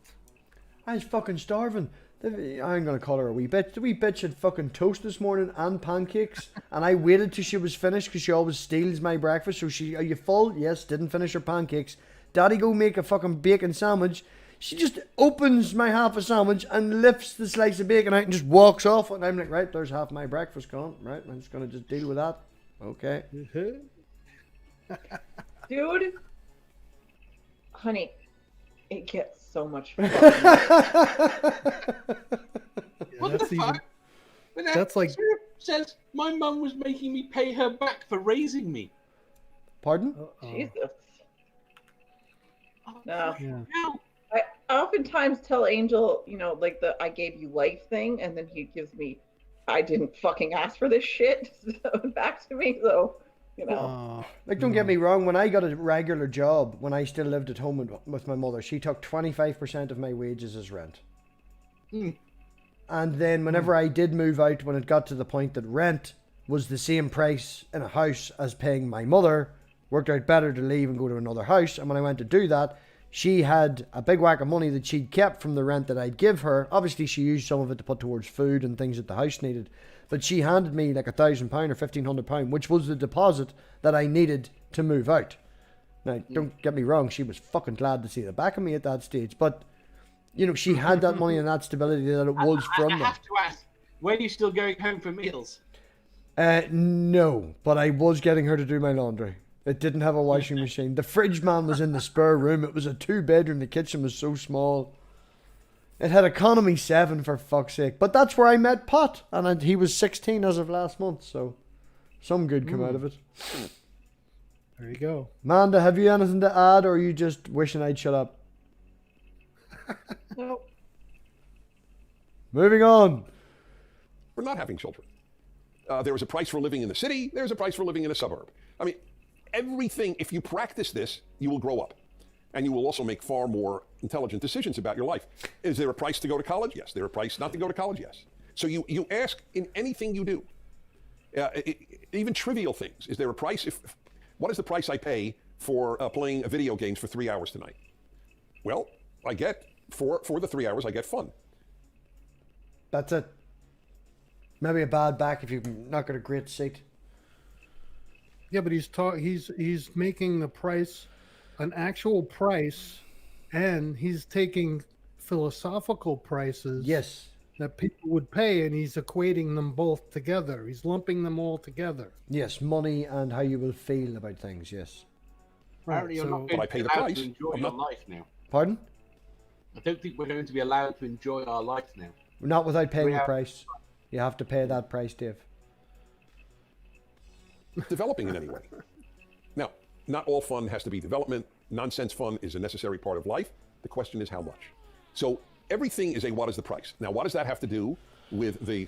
I was fucking starving. I'm going to call her a wee bitch. The wee bitch had fucking toast this morning and pancakes. And I waited till she was finished because she always steals my breakfast. So are you full? Yes, didn't finish her pancakes. Daddy, go make a fucking bacon sandwich. She just opens my half a sandwich and lifts the slice of bacon out and just walks off. And I'm like, right, there's half my breakfast gone. Right, I'm just going to just deal with that. Okay. Dude, honey, it gets so much fun. What the fuck? That's like... Sarah says my mum was making me pay her back for raising me. Pardon? Jesus. No. Yeah. I oftentimes tell Angel, you know, like the I gave you life thing, and then he gives me, I didn't fucking ask for this shit back to me, so, you know. Like, don't get me wrong, when I got a regular job, when I still lived at home with my mother, she took 25% of my wages as rent. And then whenever I did move out, when it got to the point that rent was the same price in a house as paying my mother, worked out better to leave and go to another house. And when I went to do that, she had a big whack of money that she'd kept from the rent that I'd give her. Obviously, she used some of it to put towards food and things that the house needed. But she handed me like £1,000 or £1,500, which was the deposit that I needed to move out. Now, don't get me wrong, she was fucking glad to see the back of me at that stage. But, you know, she had that money and that stability that it was from them. I have to ask, were you still going home for meals? No, but I was getting her to do my laundry. It didn't have a washing machine. The fridge man was in the spare room. It was a 2-bedroom. The kitchen was so small. It had economy 7 for fuck's sake. But that's where I met Pot. And he was 16 as of last month. So some good come out of it. There you go. Manda, have you anything to add, or are you just wishing I'd shut up? No. Moving on. We're not having children. There is a price for living in the city. There's a price for living in a suburb. I mean, everything, if you practice this, you will grow up. And you will also make far more intelligent decisions about your life. Is there a price to go to college? Yes. There a price not to go to college? Yes. So you ask in anything you do, even trivial things. Is there a price? What is the price I pay for playing video games for 3 hours tonight? Well, I get, for the 3 hours, I get fun. That's it. Maybe a bad back if you've not got a great seat. Yeah, but he's making the price an actual price, and he's taking philosophical prices. Yes. That people would pay, and he's equating them both together. He's lumping them all together. Yes, money and how you will feel about things. Yes. Apparently, you're not But I going to pay be the allowed price. to enjoy I'm your not- life now. Pardon? I don't think we're going to be allowed to enjoy our life now. Not without paying the Yeah. price. You have to pay that price, Dave. Developing in any way. Now, not all fun has to be development. Nonsense fun is a necessary part of life. The question is how much. So everything is a what is the price. Now, what does that have to do with the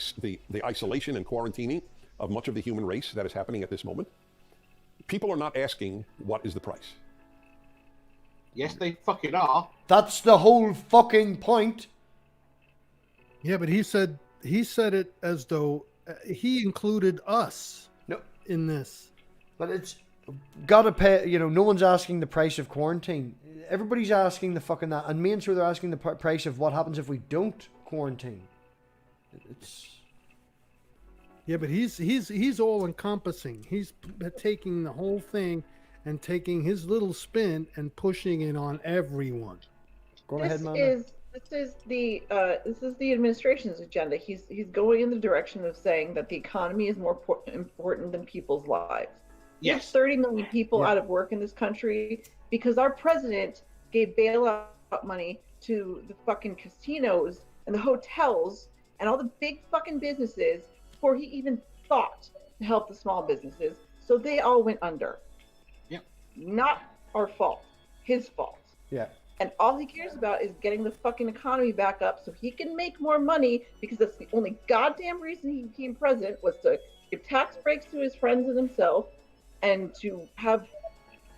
isolation and quarantining? of much of the human race that is happening at this moment. People are not asking, what is the price? Yes, they fucking are. That's the whole fucking point. Yeah, but he said it as though he included us in this. But it's gotta pay, you know, no one's asking the price of quarantine. Everybody's asking the fucking that. And me and Sue, they're asking the price of what happens if we don't quarantine. It's... Yeah, but he's all encompassing. He's taking the whole thing and taking his little spin and pushing it on everyone. Go ahead, Mama. This is the administration's agenda. He's going in the direction of saying that the economy is more important than people's lives. Yes. There's 30 million people out of work in this country because our president gave bailout money to the fucking casinos and the hotels and all the big fucking businesses before he even thought to help the small businesses. So they all went under. Yep. Not our fault. His fault. Yeah. And all he cares about is getting the fucking economy back up so he can make more money, because that's the only goddamn reason he became president, was to give tax breaks to his friends and himself and to have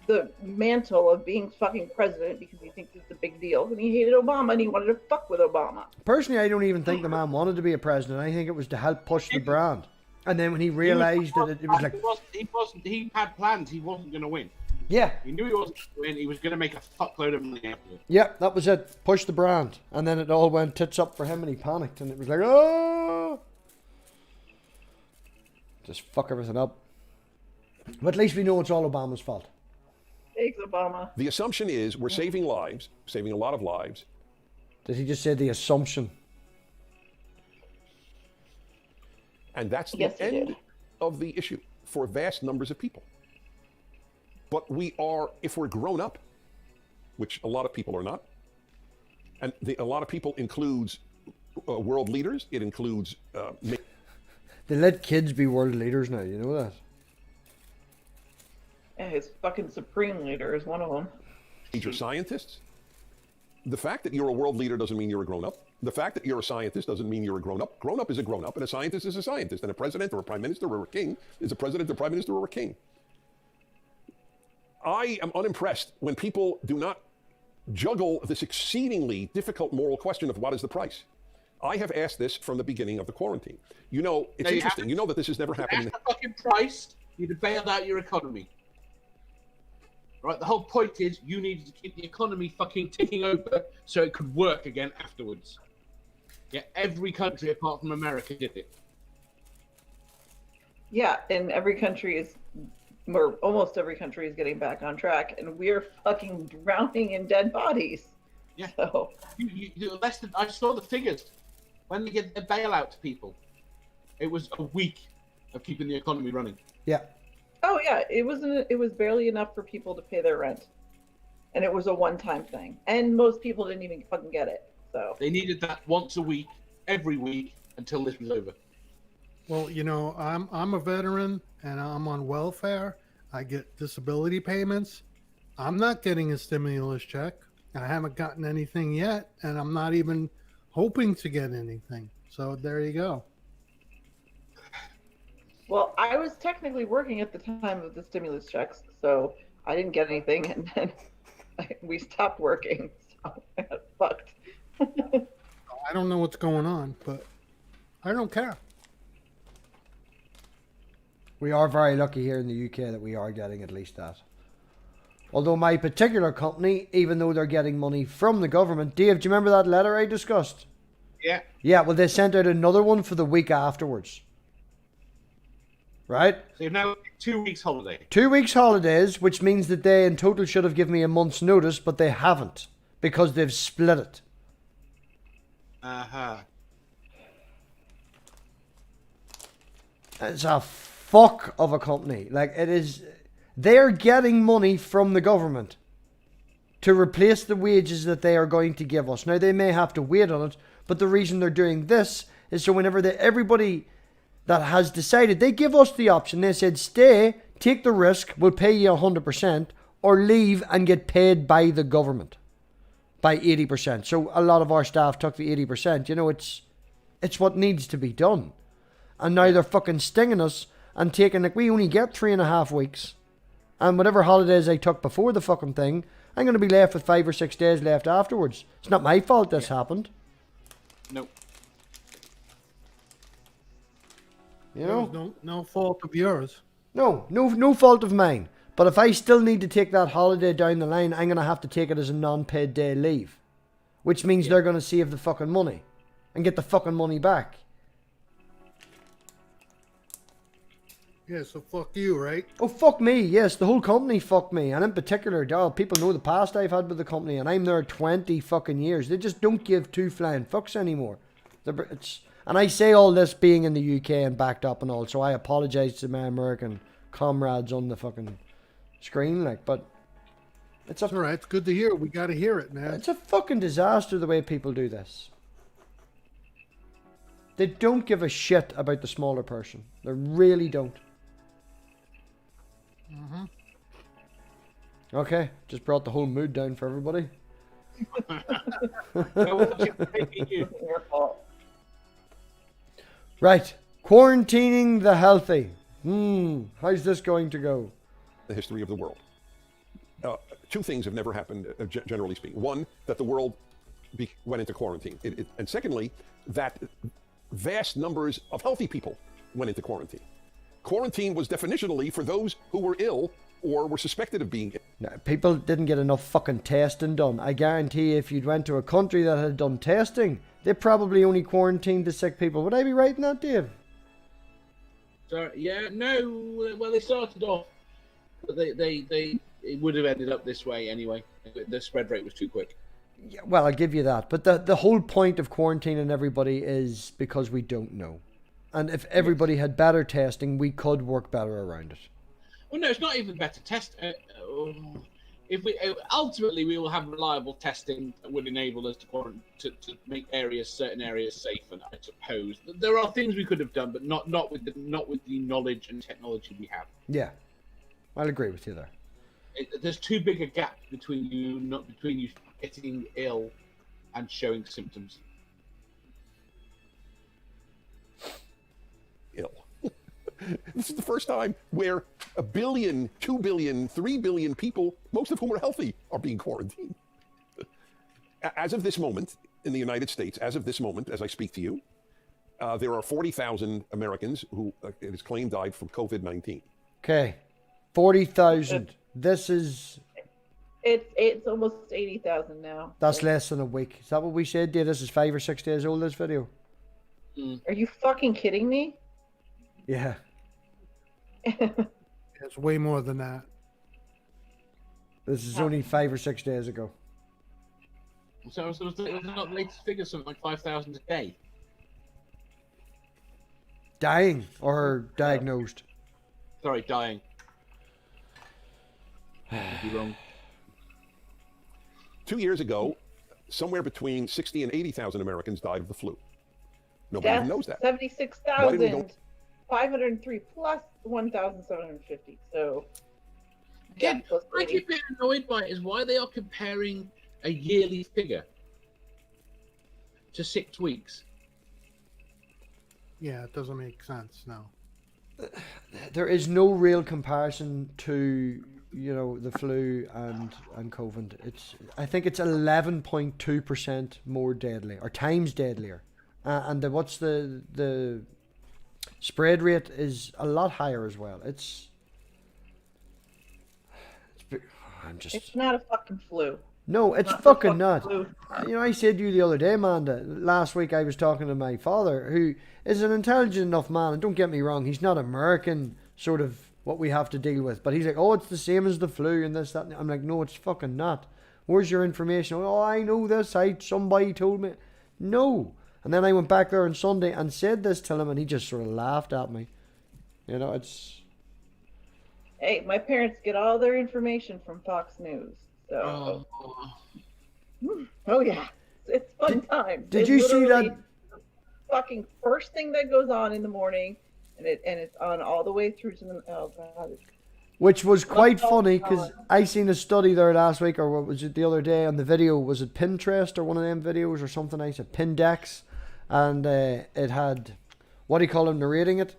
the mantle of being fucking president because he thinks it's a big deal. And he hated Obama and he wanted to fuck with Obama. Personally, I don't even think the man wanted to be a president. I think it was to help push the brand. And then when he realized that it was like... He had plans. He wasn't going to win. Yeah. He knew he wasn't going to win. He was going to make a fuckload of money after it. Yeah, that was it. Push the brand. And then it all went tits up for him and he panicked. And it was like, oh! Just fuck everything up. But at least we know it's all Obama's fault. Thanks, Obama. The assumption is we're saving lives, saving a lot of lives. Did he just say the assumption? And that's the Yes, he end did. of the issue for vast numbers of people. But we are, if we're grown up, which a lot of people are not, and a lot of people includes world leaders, it includes... They let kids be world leaders now, you know that? Yeah, his fucking supreme leader is one of them. major scientists. The fact that you're a world leader doesn't mean you're a grown-up. The fact that you're a scientist doesn't mean you're a grown-up. Grown-up is a grown-up, and a scientist is a scientist, and a president or a prime minister or a king is a president or prime minister or a king. I am unimpressed when people do not juggle this exceedingly difficult moral question of what is the price. I have asked this from the beginning of the quarantine. You know, it's interesting. You know that this has never happened. That's the fucking price. You'd have bailed out your economy. Right? The whole point is you needed to keep the economy fucking ticking over so it could work again afterwards. Yeah, every country apart from America did it. Yeah, and every country is, or almost every country is getting back on track, and we're fucking drowning in dead bodies. Yeah. So You less than, I saw the figures. When they get their bailout to people, it was a week of keeping the economy running. Yeah. oh yeah, it was barely enough for people to pay their rent. And it was a one-time thing. And most people didn't even fucking get it. So They needed that once a week, every week, until this was over. Well, you know, I'm a veteran and I'm on welfare. I get disability payments. I'm not getting a stimulus check. I haven't gotten anything yet, and I'm not even hoping to get anything. So there you go. well, I was technically working at the time of the stimulus checks, so I didn't get anything, and then we stopped working. So I got fucked. I don't know what's going on, but I don't care. We are very lucky here in the UK that we are getting at least that. Although my particular company, even though they're getting money from the government, Dave, do you remember that letter I discussed? Yeah. Yeah, well, they sent out another one for the week afterwards. Right? So you've now 2 weeks holiday. 2 weeks holidays, which means that they in total should have given me a month's notice, but they haven't because they've split it. Uh-huh. It's a fuck of a company. Like, it is... They're getting money from the government to replace the wages that they are going to give us. Now, they may have to wait on it, but the reason they're doing this is so whenever everybody that has decided, they give us the option. They said, stay, take the risk, we'll pay you 100%, or leave and get paid by the government by 80%. So a lot of our staff took the 80%. You know, it's what needs to be done. And now they're fucking stinging us and taking, like, we only get 3.5 weeks. And whatever holidays I took before the fucking thing, I'm going to be left with 5 or 6 days left afterwards. It's not my fault this happened. Nope. You know? There's no fault of yours. No fault of mine. But if I still need to take that holiday down the line, I'm going to have to take it as a non-paid day leave. Which means they're going to save the fucking money. And get the fucking money back. Yeah, so fuck you, right? Oh, fuck me. Yes, the whole company fucked me. And in particular, people know the past I've had with the company. And I'm there 20 fucking years. They just don't give two flying fucks anymore. And I say all this being in the UK and backed up and all. So I apologise to my American comrades on the fucking screen. But it's All right, it's good to hear. We got to hear it, man. It's a fucking disaster the way people do this. They don't give a shit about the smaller person. They really don't. Mm-hmm. Okay, just brought the whole mood down for everybody. Your fault. Right, quarantining the healthy. How's this going to go? The history of the world. Two things have never happened, generally speaking. One, that the world went into quarantine. And secondly, that vast numbers of healthy people went into quarantine. Quarantine was definitionally for those who were ill or were suspected of being ill. No, people didn't get enough fucking testing done. I guarantee if you'd went to a country that had done testing, they probably only quarantined the sick people. Would I be right in that, Dave? Yeah, no. Well, they started off, but it would have ended up this way anyway. The spread rate was too quick. Yeah, well, I'll give you that. But the whole point of quarantining everybody is because we don't know. And if everybody had better testing, we could work better around it. Well, no, it's not even better test. If we ultimately we will have reliable testing that would enable us to make certain areas safer. I suppose there are things we could have done, but not with the knowledge and technology we have. Yeah, I'll agree with you there. There's too big a gap between you getting ill and showing symptoms. Ill. This is the first time where 1 billion, 2 billion, 3 billion people, most of whom are healthy, are being quarantined. As of this moment, in the United States, as of this moment, as I speak to you, there are 40,000 Americans who it is claimed died from COVID-19. Okay, 40,000. This is... It's almost 80,000 now. That's less than a week. Is that what we said, Dave? This is 5 or 6 days old, this video. Are you fucking kidding me? Yeah. It's way more than that. This is only 5 or 6 days ago. So was not the latest figure something like 5,000 a day? Dying or diagnosed? Sorry, dying. Could be wrong. 2 years ago, somewhere between 60 and 80,000 Americans died of the flu. Nobody even knows that. 76,503 plus 1,750. So, Again, plus what I 80. keep being annoyed by is why they are comparing a yearly figure to 6 weeks. Yeah, it doesn't make sense, no. There is no real comparison to, the flu and COVID. I think it's 11.2% more deadly, or times deadlier. And the spread rate is a lot higher as well. It's not a fucking flu. No, it's Not the fucking not. flu. I said to you the other day, Amanda, last week I was talking to my father, who is an intelligent enough man, and don't get me wrong, he's not American, sort of what we have to deal with. But he's like, oh, it's the same as the flu and this, that. And I'm like, no, it's fucking not. Where's your information? Oh, I know this. Somebody told me. No. And then I went back there on Sunday and said this to him, and he just sort of laughed at me. It's... Hey, my parents get all their information from Fox News. So, oh yeah, it's fun time. Did you see that? The fucking first thing that goes on in the morning, and it's on all the way through to the God. Which was quite funny, because I seen a study there last week, or what was it the other day on the video? Was it Pinterest or one of them videos or something? I said Pindex, and it had, what do you call him, narrating it,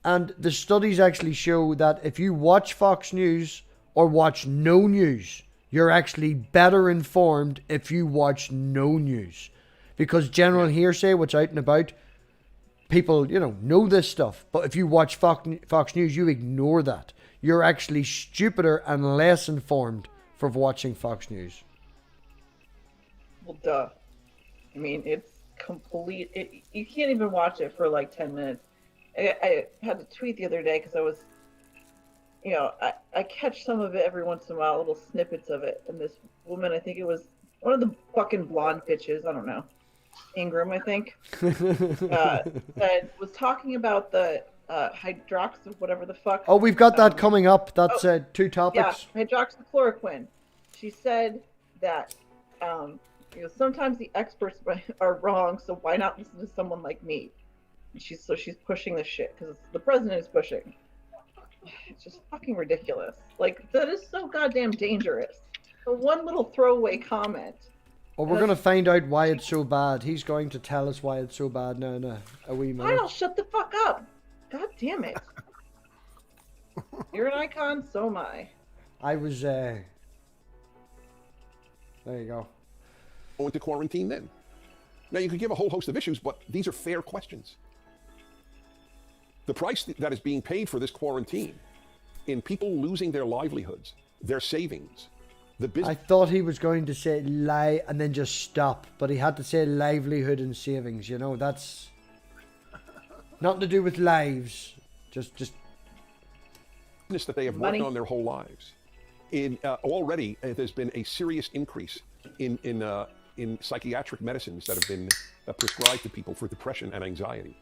And the studies actually show that if you watch Fox News or watch no news, you're actually better informed if you watch no news. Because general hearsay, what's out and about, people, know this stuff. But if you watch Fox News, you ignore that. You're actually stupider and less informed for watching Fox News. Well, duh. I mean, it's complete. You can't even watch it for like 10 minutes. I had to tweet the other day because I was, I catch some of it every once in a while, little snippets of it. And this woman, I think it was one of the fucking blonde bitches, I don't know, Ingram, I think, that was talking about the whatever the fuck. Oh, we've got that coming up. That's 2 topics. Yeah, hydroxychloroquine. She said that sometimes the experts are wrong, so why not listen to someone like me? She's pushing this shit because the president is pushing. It's just fucking ridiculous. Like, that is so goddamn dangerous. For one little throwaway comment. Well, we're going to find out why it's so bad. He's going to tell us why it's so bad now in a wee minute. I'll shut the fuck up. God damn it. You're an icon, so am I. I was, there you go. Go into quarantine then. Now, you could give a whole host of issues, but these are fair questions. The price that is being paid for this quarantine in people losing their livelihoods, their savings, the business. I thought he was going to say lie and then just stop, but he had to say livelihood and savings. That's nothing to do with lives. Just that they have worked on their whole lives. Already, there's been a serious increase in psychiatric medicines that have been prescribed to people for depression and anxiety.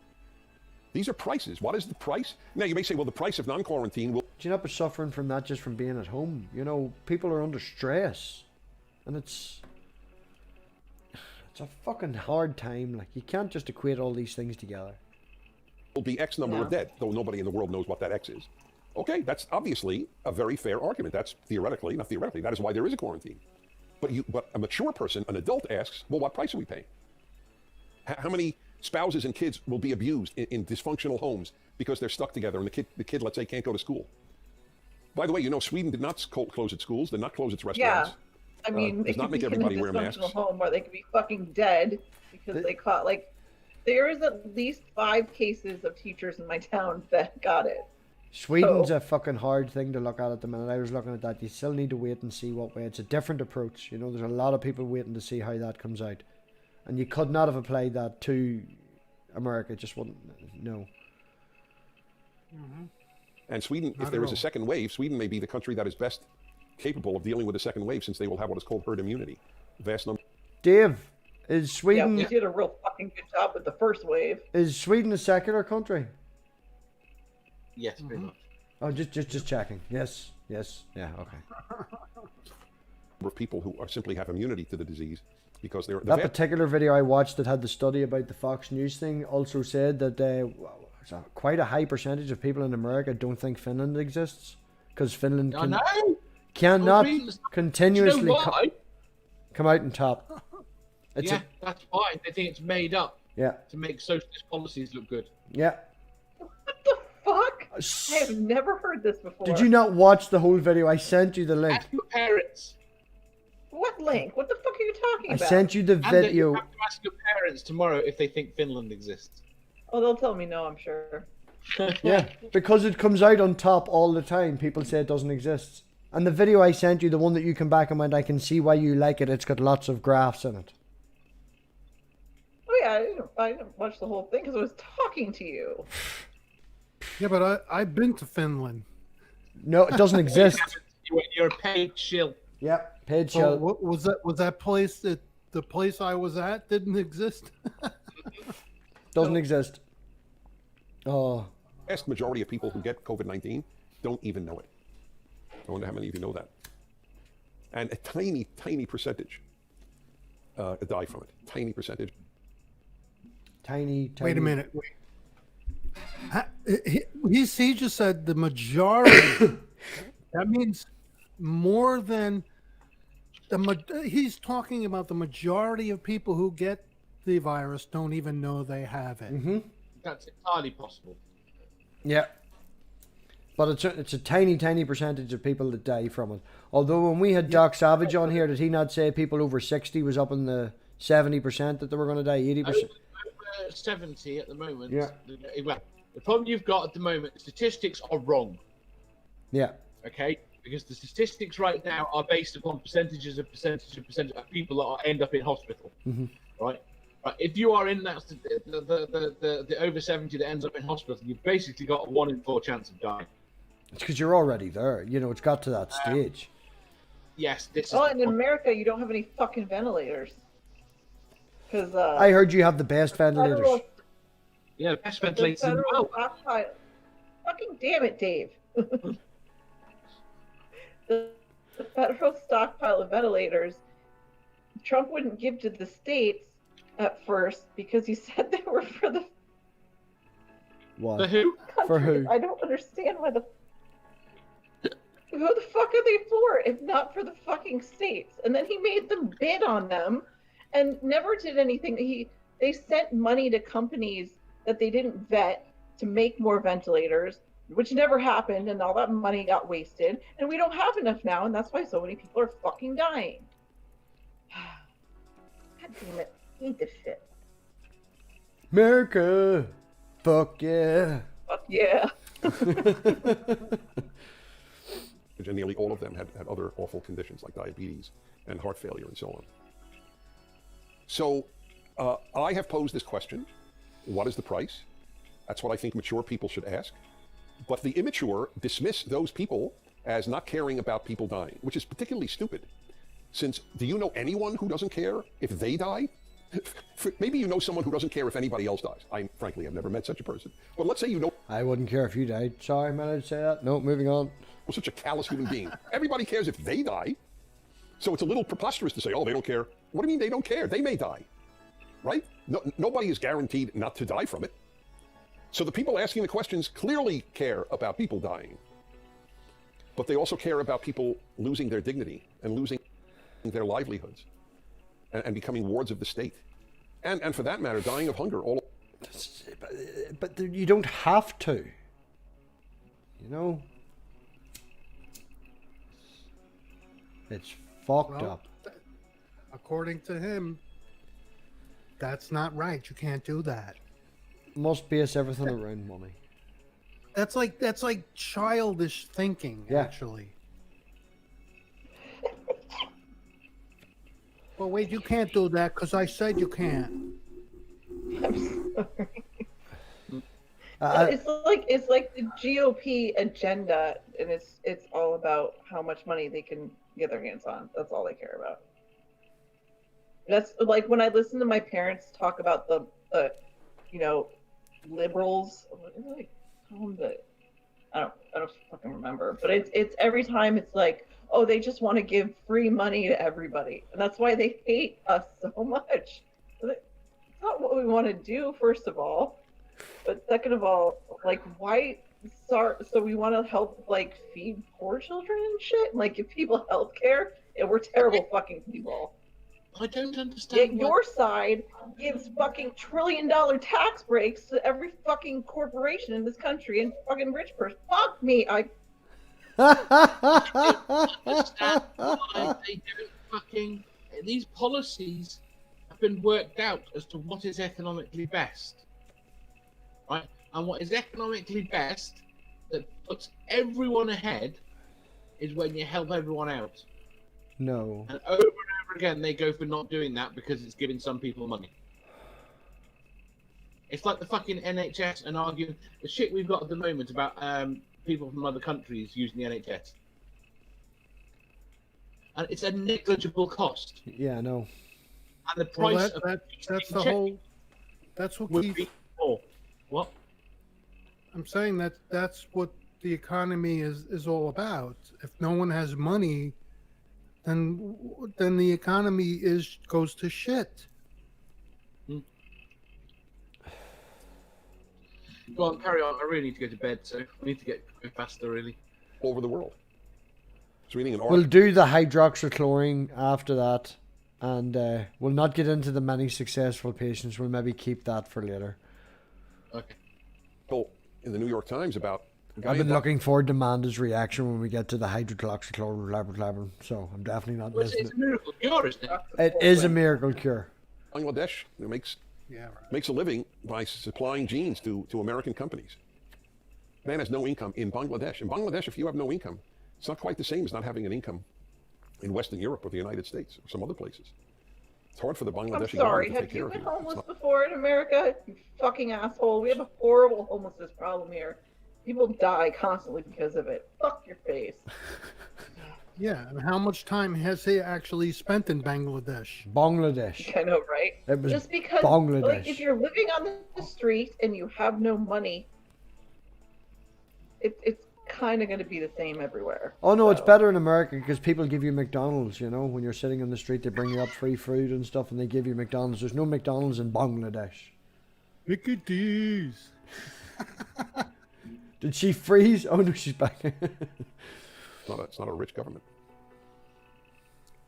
These are prices. What is the price? Now, you may say, well, the price of non-quarantine will... Do you not be suffering from that just from being at home? People are under stress. And it's a fucking hard time. Like, you can't just equate all these things together. Will be X number of dead, though nobody in the world knows what that X is. Okay, that's obviously a very fair argument. That's not theoretically, that is why there is a quarantine. But a mature person, an adult, asks, well, what price are we paying? How many spouses and kids will be abused in dysfunctional homes because they're stuck together and the kid, let's say, can't go to school? By the way, Sweden did not close its schools, did not close its restaurants. Yeah, I mean, does not make everybody wear masks. Home where they could be fucking dead because they caught, there is at least 5 cases of teachers in my town that got it. Sweden's a fucking hard thing to look at the minute. I was looking at that. You still need to wait and see what way. It's a different approach. There's a lot of people waiting to see how that comes out. And you could not have applied that to America. It just wouldn't. No. Mm-hmm. And Sweden, if there is a second wave, Sweden may be the country that is best capable of dealing with a second wave, since they will have what is called herd immunity. Vast number. Dave, is Sweden... Yeah, we did a real fucking good job with the first wave. Is Sweden a secular country? Yes, pretty much. Oh, just checking. Yes. Yeah, okay. Of people who simply have immunity to the disease because they're... That particular video I watched that had the study about the Fox News thing also said that quite a high percentage of people in America don't think Finland exists because Finland cannot continuously come out on top. That's fine. They think it's made up. Yeah. To make socialist policies look good. Yeah. What the fuck? I have never heard this before. Did you not watch the whole video? I sent you the link. Ask your parents. What link? What the fuck are you talking about? I sent you the video. You have to ask your parents tomorrow if they think Finland exists. Oh, they'll tell me no, I'm sure. Yeah, because it comes out on top all the time. People say it doesn't exist. And the video I sent you, the one that you come back and went, I can see why you like it. It's got lots of graphs in it. Oh yeah, I didn't watch the whole thing because I was talking to you. Yeah, but I've been to Finland. No, it doesn't exist. You're a paid shill. Yep, paid So shill. what was that place that the place I was at didn't exist? Doesn't exist. Oh. The vast majority of people who get COVID-19 don't even know it. I wonder how many of you know that. And a tiny, tiny percentage die from it. Tiny percentage. Tiny. Wait a minute. He just said the majority. That means more than he's talking about the majority of people who get the virus don't even know they have it. Mm-hmm. That's entirely possible. Yeah. But it's a tiny, tiny percentage of people that die from it. Although when we had Doc Savage on here, did he not say people over 60 was up in the 70% that they were going to die? 80%? Over 70 at the moment. Yeah. Well, the problem you've got at the moment, statistics are wrong. Yeah. Okay? Because the statistics right now are based upon percentage of people that end up in hospital. Mm-hmm. Right? But if you are in that, the over 70 that ends up in hospital, you've basically got a 1 in 4 chance of dying. It's because you're already there. You know, it's got to that stage. Yes, this is. Oh, and in America, you don't have any fucking ventilators. Because I heard you have the best ventilators. Yeah, best ventilators in the world. Fucking damn it, Dave. the federal stockpile of ventilators, Trump wouldn't give to the states at first because he said they were for the What? For who? country. For who? I don't understand why the. Who the fuck are they for if not for the fucking states? And then he made them bid on them and never did anything. They sent money to companies that they didn't vet to make more ventilators, which never happened, and all that money got wasted. And we don't have enough now, and that's why so many people are fucking dying. God damn it. I hate this shit. America. Fuck yeah. Fuck yeah. And nearly all of them had other awful conditions like diabetes and heart failure and so on. So I have posed this question: what is the price? That's what I think mature people should ask. But the immature dismiss those people as not caring about people dying, which is particularly stupid. Since, do you know anyone who doesn't care if they die? Maybe you know someone who doesn't care if anybody else dies. I frankly have never met such a person. But let's say you know I wouldn't care if you died. Sorry, man, I'd say that. No, moving on. such a callous human being. Everybody cares if they die. So it's a little preposterous to say, oh, they don't care. What do you mean they don't care? They may die, right? Nobody is guaranteed not to die from it. So the people asking the questions clearly care about people dying. But they also care about people losing their dignity and losing their livelihoods and becoming wards of the state. And for that matter, dying of hunger. But you don't have to. You know? It's fucked Well, up. According to him, that's not right. You can't do that. Must base everything around money. That's like childish thinking, Yeah. actually. Well, wait, you can't do that because I said you can't. I'm sorry. It's like the GOP agenda, and it's all about how much money they can get their hands on. That's all they care about. That's like when I listen to my parents talk about the liberals. What do they call them? I don't fucking remember. But it's every time it's like, oh, they just want to give free money to everybody, and that's why they hate us so much. It's not what we want to do, first of all, but second of all, like, why? So we want to help like feed poor children and shit, like give people health care, and we're terrible fucking people. I don't understand. Yet your side gives fucking $1 trillion tax breaks to every fucking corporation in this country and fucking rich person. Fuck me. I understand why they don't fucking. These policies have been worked out as to what is economically best, right? And what is economically best that puts everyone ahead is when you help everyone out. No. And over again, they go for not doing that because it's giving some people money. It's like the fucking NHS and arguing the shit we've got at the moment about people from other countries using the NHS. And it's a negligible cost. Yeah, no. And the price that's the whole. That's what would keeps. be more. What? I'm saying that's what the economy is all about. If no one has money, then the economy goes to shit. Go on, carry on. I really need to go to bed, so I need to go faster, really. All over the world. I was reading an We'll article. do the hydroxychloroquine after that, and we'll not get into the many successful patients. We'll maybe keep that for later. Okay. in the New York Times about. a guy I've been in Bang- looking forward to Amanda's reaction when we get to the hydroxychloroquine, so I'm definitely not Well, it's listening. a miracle cure, isn't it? It is a miracle cure. Bangladesh who makes Yeah. Right. makes a living by supplying genes to American companies. Man has no income in Bangladesh. In Bangladesh, if you have no income, it's not quite the same as not having an income in Western Europe or the United States or some other places. It's hard for the I'm Bangladeshi sorry. government to Have take care you of been you. It's homeless not- before in America? You fucking asshole. We have a horrible homelessness problem here. People die constantly because of it. Fuck your face. Yeah. And how much time has he actually spent in Bangladesh? Bangladesh. I know, right? It was Just because, Bangladesh. like, if you're living on the street and you have no money, it's kind of going to be the same everywhere. Oh no, it's So, better in America because people give you McDonald's. You know, when you're sitting on the street, they bring you up free food and stuff, and they give you McDonald's. There's no McDonald's in Bangladesh. Look at these. Did she freeze? Oh no, she's back. It's not a rich government.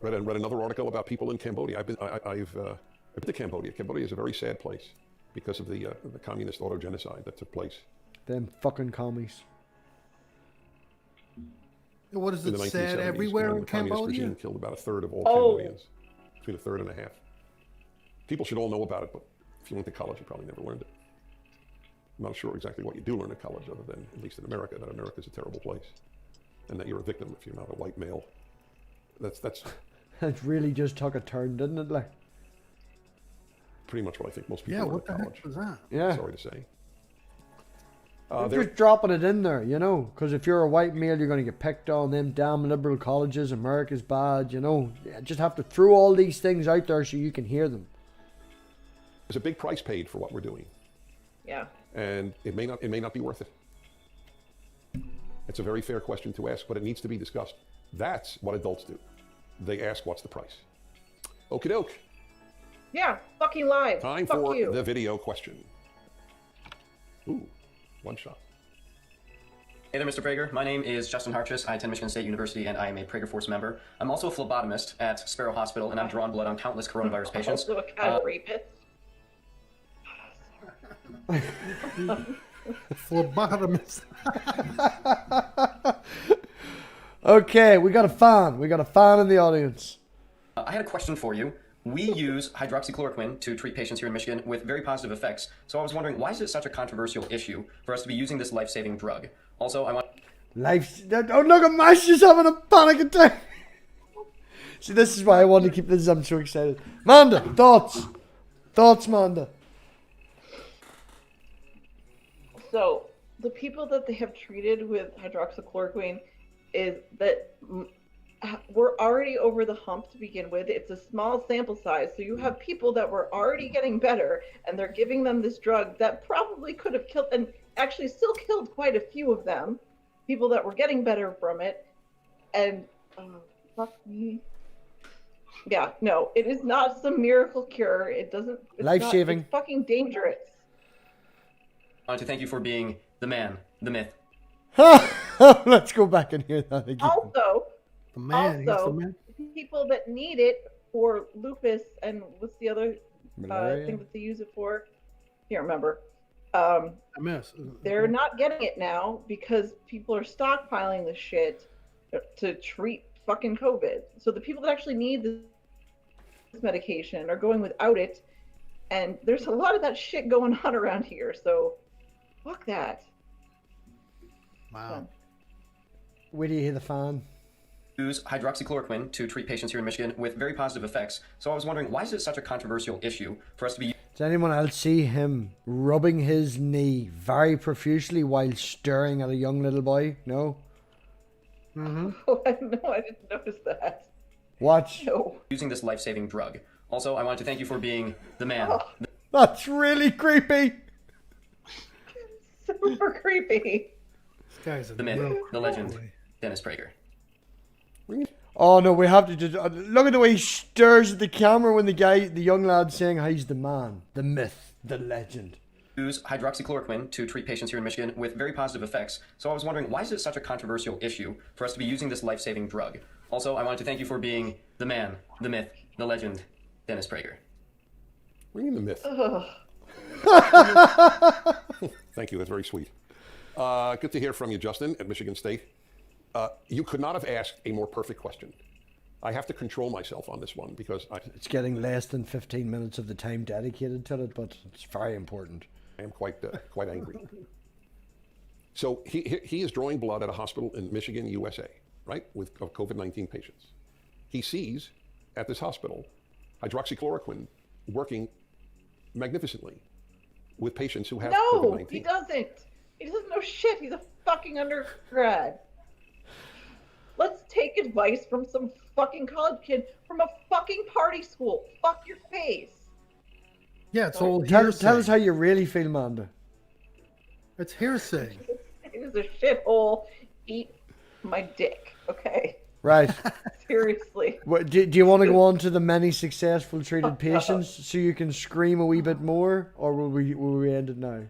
Read another article about people in Cambodia. I've been to Cambodia. Cambodia is a very sad place because of the communist auto-genocide that took place Them fucking commies. What is in the it 1970s. sad everywhere when in the communist Cambodia? regime killed about a third of all Oh. Cambodians, between a third and a half. People should all know about it, but if you went to college, you probably never learned it. I'm not sure exactly what you do learn at college, other than, at least in America, that America's a terrible place, and that you're a victim if you're not a white male. That's It really just took a turn, didn't it? Like, pretty much what I think most people Yeah, learn what at the college. heck was that? yeah. Sorry to say. They're just dropping it in there, you know, because if you're a white male, you're going to get picked on. Them damn liberal colleges, America's bad, you know. You just have to throw all these things out there so you can hear them. There's a big price paid for what we're doing, yeah. and it may not be worth it. It's a very fair question to ask, but it needs to be discussed. That's what adults do. They ask, what's the price? Okie doke. Yeah, fucking live. Time Fuck for you. the video question. Ooh, one shot. Hey there, Mr. Prager. My name is Justin Hartris. I attend Michigan State University, and I am a Prager Force member. I'm also a phlebotomist at Sparrow Hospital, and I've drawn blood on countless coronavirus patients. Also a kind of rapist. Phlebotomist. Okay, we got a fan. We got a fan in the audience. I had a question for you. We use hydroxychloroquine to treat patients here in Michigan with very positive effects. So I was wondering, why is it such a controversial issue for us to be using this life-saving drug? Also, I want... Oh, look at Mash just having a panic attack. See, this is why I wanted to keep this. I'm so excited. Manda, thoughts? Thoughts, Manda? So the people that they have treated with hydroxychloroquine is that we're already over the hump to begin with. It's a small sample size. So you have people that were already getting better and they're giving them this drug that probably could have killed and actually still killed quite a few of them, people that were getting better from it. And fuck me. Yeah, no, it is not some miracle cure. It doesn't. It's Life-saving. It's fucking dangerous. I want to thank you for being the man, the myth. Let's go back and hear that again. Also, The man. He's the also, man. people that need it for lupus and what's the other Malaria? thing that they use it for? Can't remember. MS. They're not getting it now because people are stockpiling the shit to treat fucking COVID. So the people that actually need this medication are going without it, and there's a lot of that shit going on around here. So, fuck that. Wow. Where do you hear the fan? Use hydroxychloroquine to treat patients here in Michigan with very positive effects. So I was wondering, why is it such a controversial issue for us to be... Does anyone else see him rubbing his knee very profusely while staring at a young little boy? No? Mm-hmm. Oh, no, I didn't notice that. Watch. No. using this life-saving drug? Also, I want to thank you for being the man, the That's really creepy. Super creepy. This guy's a myth, real the legend, boy. Dennis Prager. Oh no, we have to just look at the way he stares at the camera when the young lad's saying he's the man, the myth, the legend. Use hydroxychloroquine to treat patients here in Michigan with very positive effects. So I was wondering, why is it such a controversial issue for us to be using this life-saving drug? Also, I want to thank you for being the man, the myth, the legend, Dennis Prager. What do you mean the myth? Ugh. Thank you. That's very sweet. Good to hear from you, Justin, at Michigan State. You could not have asked a more perfect question. I have to control myself on this one because It's getting less than 15 minutes of the time dedicated to it, but it's very important. I am quite angry. So he is drawing blood at a hospital in Michigan, USA, right, of COVID-19 patients. He sees at this hospital hydroxychloroquine working magnificently with patients who have COVID-19. No, he doesn't. He doesn't know shit. He's a fucking undergrad. Let's take advice from some fucking college kid from a fucking party school. Fuck your face. Yeah, it's all Tell hearsay. us how you really feel, Manda. It's hearsay. It was a shithole. Eat my dick. Okay. Right. Seriously. What, do you want to go on to the many successful treated patients so you can scream a wee bit more, or will we end it now?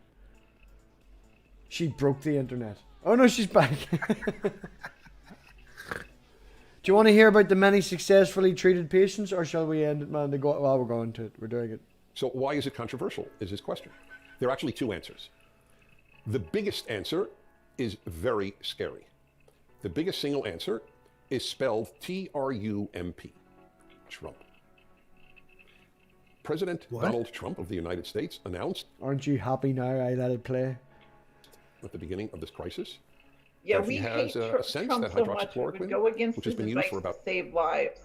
She broke the internet. Oh no, she's back. Do you want to hear about the many successfully treated patients, or shall we end it, man? Well, we're going to it. We're doing it. So why is it controversial, is his question. There are actually two answers. The biggest answer is very scary. The biggest single answer is spelled Trump. Trump. President Donald Trump of the United States announced... Aren't you happy now I let it play? ...at the beginning of this crisis... Yeah, that we he has hate a sense Trump that so much. We hydroxychloroquine, would go against which has his been used advice for about... to save lives,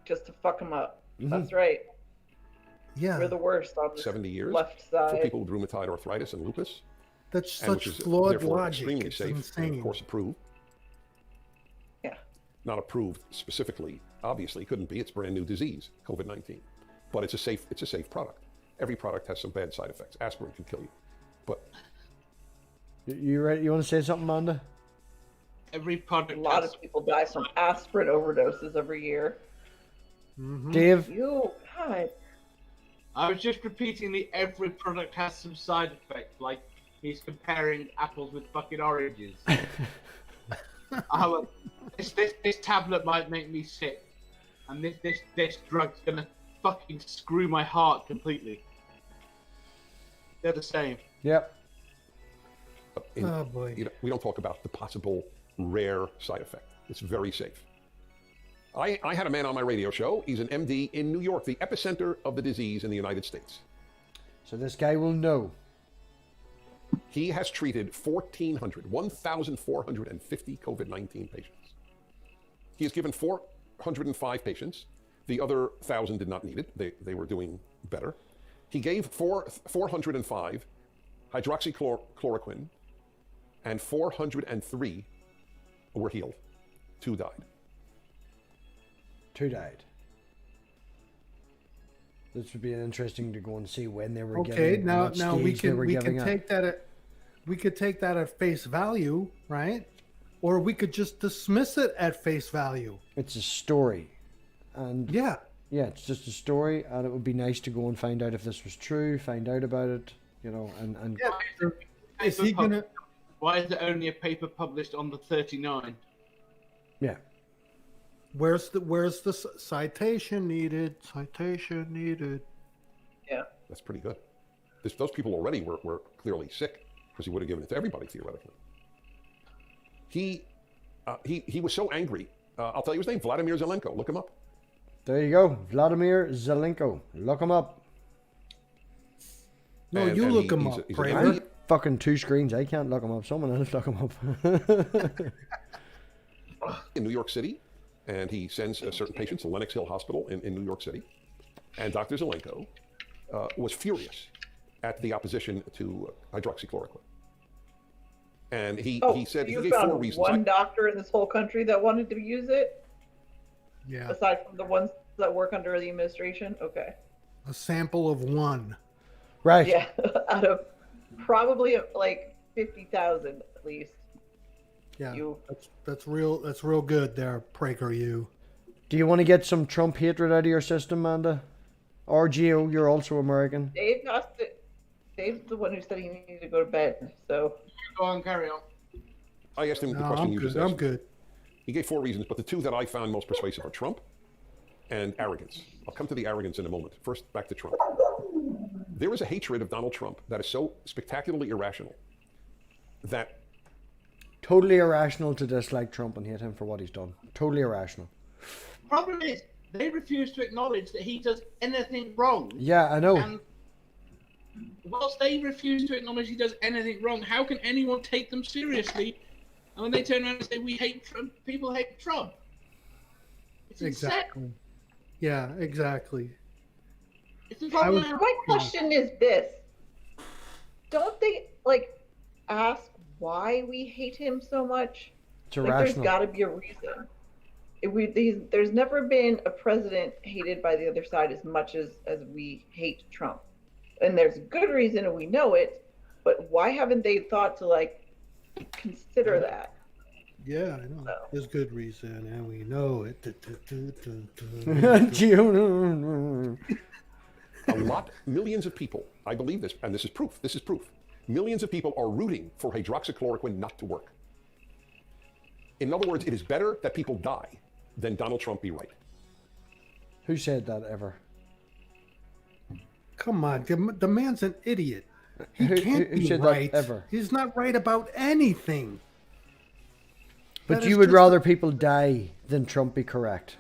just to fuck him up. Mm-hmm. That's right. Yeah. We're the worst on the 70 years left side. for people with rheumatoid arthritis and lupus. That's and such which is flawed therefore logic. extremely It's safe insane. and of course approved. Yeah. Not approved specifically, obviously couldn't be. It's a brand new disease, COVID-19. But it's a safe product. Every product has some bad side effects. Aspirin can kill you. But You ready? You want to say something, Amanda? Every product. A lot of people die from aspirin overdoses every year. Mm-hmm. Dave? God. I was just repeating the every product has some side effects, like he's comparing apples with fucking oranges. This tablet might make me sick, and this drug's gonna fucking screw my heart completely. They're the same. Yep. Oh boy. we don't talk about the possible rare side effect. It's very safe. I had a man on my radio show. He's an MD in New York, the epicenter of the disease in the United States. So this guy will know. He has treated 1,450 COVID-19 patients. He has given 405 patients. The other 1,000 did not need it. They were doing better. He gave 405 hydroxychloroquine, and 403 were healed. 2 died. 2 died. This would be interesting to go and see when they were Okay, getting. now what we stage they can were giving it. we could take that at face value, right? Or we could just dismiss it at face value. It's a story, and Yeah. it's just a story, and it would be nice to go and find out if this was true, find out about it, and Yeah. Is he gonna? Why is there only a paper published on the 39? yeah. Where's the citation needed? Citation needed. Yeah. That's pretty good. Those people already were clearly sick because he would have given it to everybody theoretically. He was so angry. I'll tell you his name, Vladimir Zelenko. Look him up. There you go, Vladimir Zelenko. Look him up. No, you look him up, he's Prager. an MD Fucking 2 screens. I can't look him up. Someone else look him up. in New York City, and he sends certain patients to Lenox Hill Hospital in New York City. And Dr. Zelenko was furious at the opposition to hydroxychloroquine. And he said he you gave found 4 reasons. one doctor in this whole country that wanted to use it, Yeah. aside from the ones that work under the administration. Okay. A sample of one. Right. Yeah, out of probably like 50,000 at least. Yeah. You. That's real good there, PragerU. Do you want to get some Trump hatred out of your system, Amanda? Or Gio, you're also American. Dave's the one who said he needed to go to bed. So Go on, carry on. I asked him the No, question I'm you just good. asked. I'm good. He gave 4 reasons, but the 2 that I found most persuasive are Trump and arrogance. I'll come to the arrogance in a moment. First, back to Trump. There is a hatred of Donald Trump that is so spectacularly irrational that Totally irrational to dislike Trump and hate him for what he's done. Totally irrational. Problem is, they refuse to acknowledge that he does anything wrong. Yeah, I know. And whilst they refuse to acknowledge he does anything wrong, how can anyone take them seriously? And when they turn around and say we hate Trump, people hate Trump. It's Exactly. insane. Yeah, exactly. It's a problem. My question is this: don't they ask why we hate him so much? It's There's irrational. got to be a reason. There's never been a president hated by the other side as much as we hate Trump, and there's a good reason, and we know it. But why haven't they thought to consider that? Yeah, I know. So. There's good reason, and we know it. Millions of people, I believe this, and this is proof, millions of people are rooting for hydroxychloroquine not to work. In other words, it is better that people die than Donald Trump be right. Who said that ever? Come on, the man's an idiot. He Who can't be said that right. ever? He's not right about anything. But That you is would just- rather people die than Trump be correct.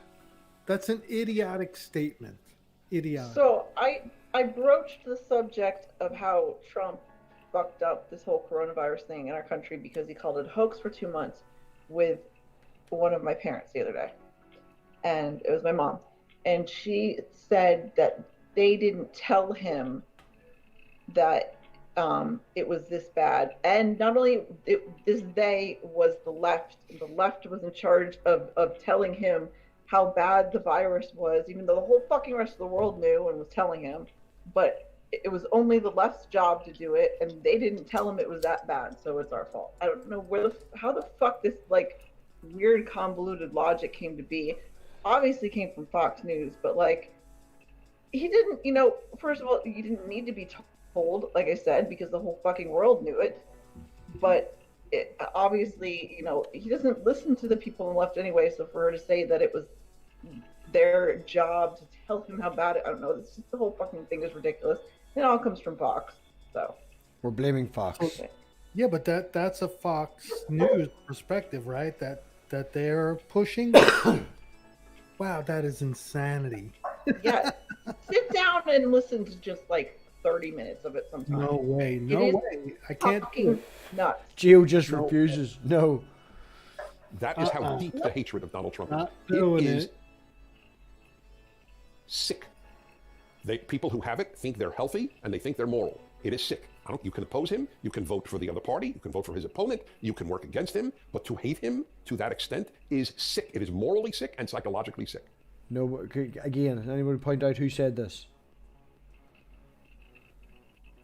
That's an idiotic statement. Idiotic. So I broached the subject of how Trump fucked up this whole coronavirus thing in our country because he called it a hoax for 2 months with one of my parents the other day. And it was my mom. And she said that they didn't tell him that it was this bad. And not only this they was the left. The left was in charge of telling him how bad the virus was, even though the whole fucking rest of the world knew and was telling him. But it was only the left's job to do it, and they didn't tell him it was that bad, so it's our fault. I don't know how the fuck this weird convoluted logic came to be. Obviously came from Fox News, but he didn't, first of all, you didn't need to be told, like I said, because the whole fucking world knew it. But obviously, he doesn't listen to the people on the left anyway, so for her to say that it was their job to tell him how bad I don't know, it's just the whole fucking thing is ridiculous. It all comes from Fox, so. We're blaming Fox. Okay. Yeah, but that's a Fox News perspective, right? That they're pushing. Wow, that is insanity. Yeah, sit down and listen to just 30 minutes of it sometime. No way. No is way. I can't do Fucking it. nuts. Gio just No. refuses. No. That is how deep the hatred of Donald Trump is. Not doing It is it. sick. People who have it think they're healthy and they think they're moral. It is sick. You can oppose him. You can vote for the other party. You can vote for his opponent. You can work against him. But to hate him to that extent is sick. It is morally sick and psychologically sick. No. Again, anybody point out who said this?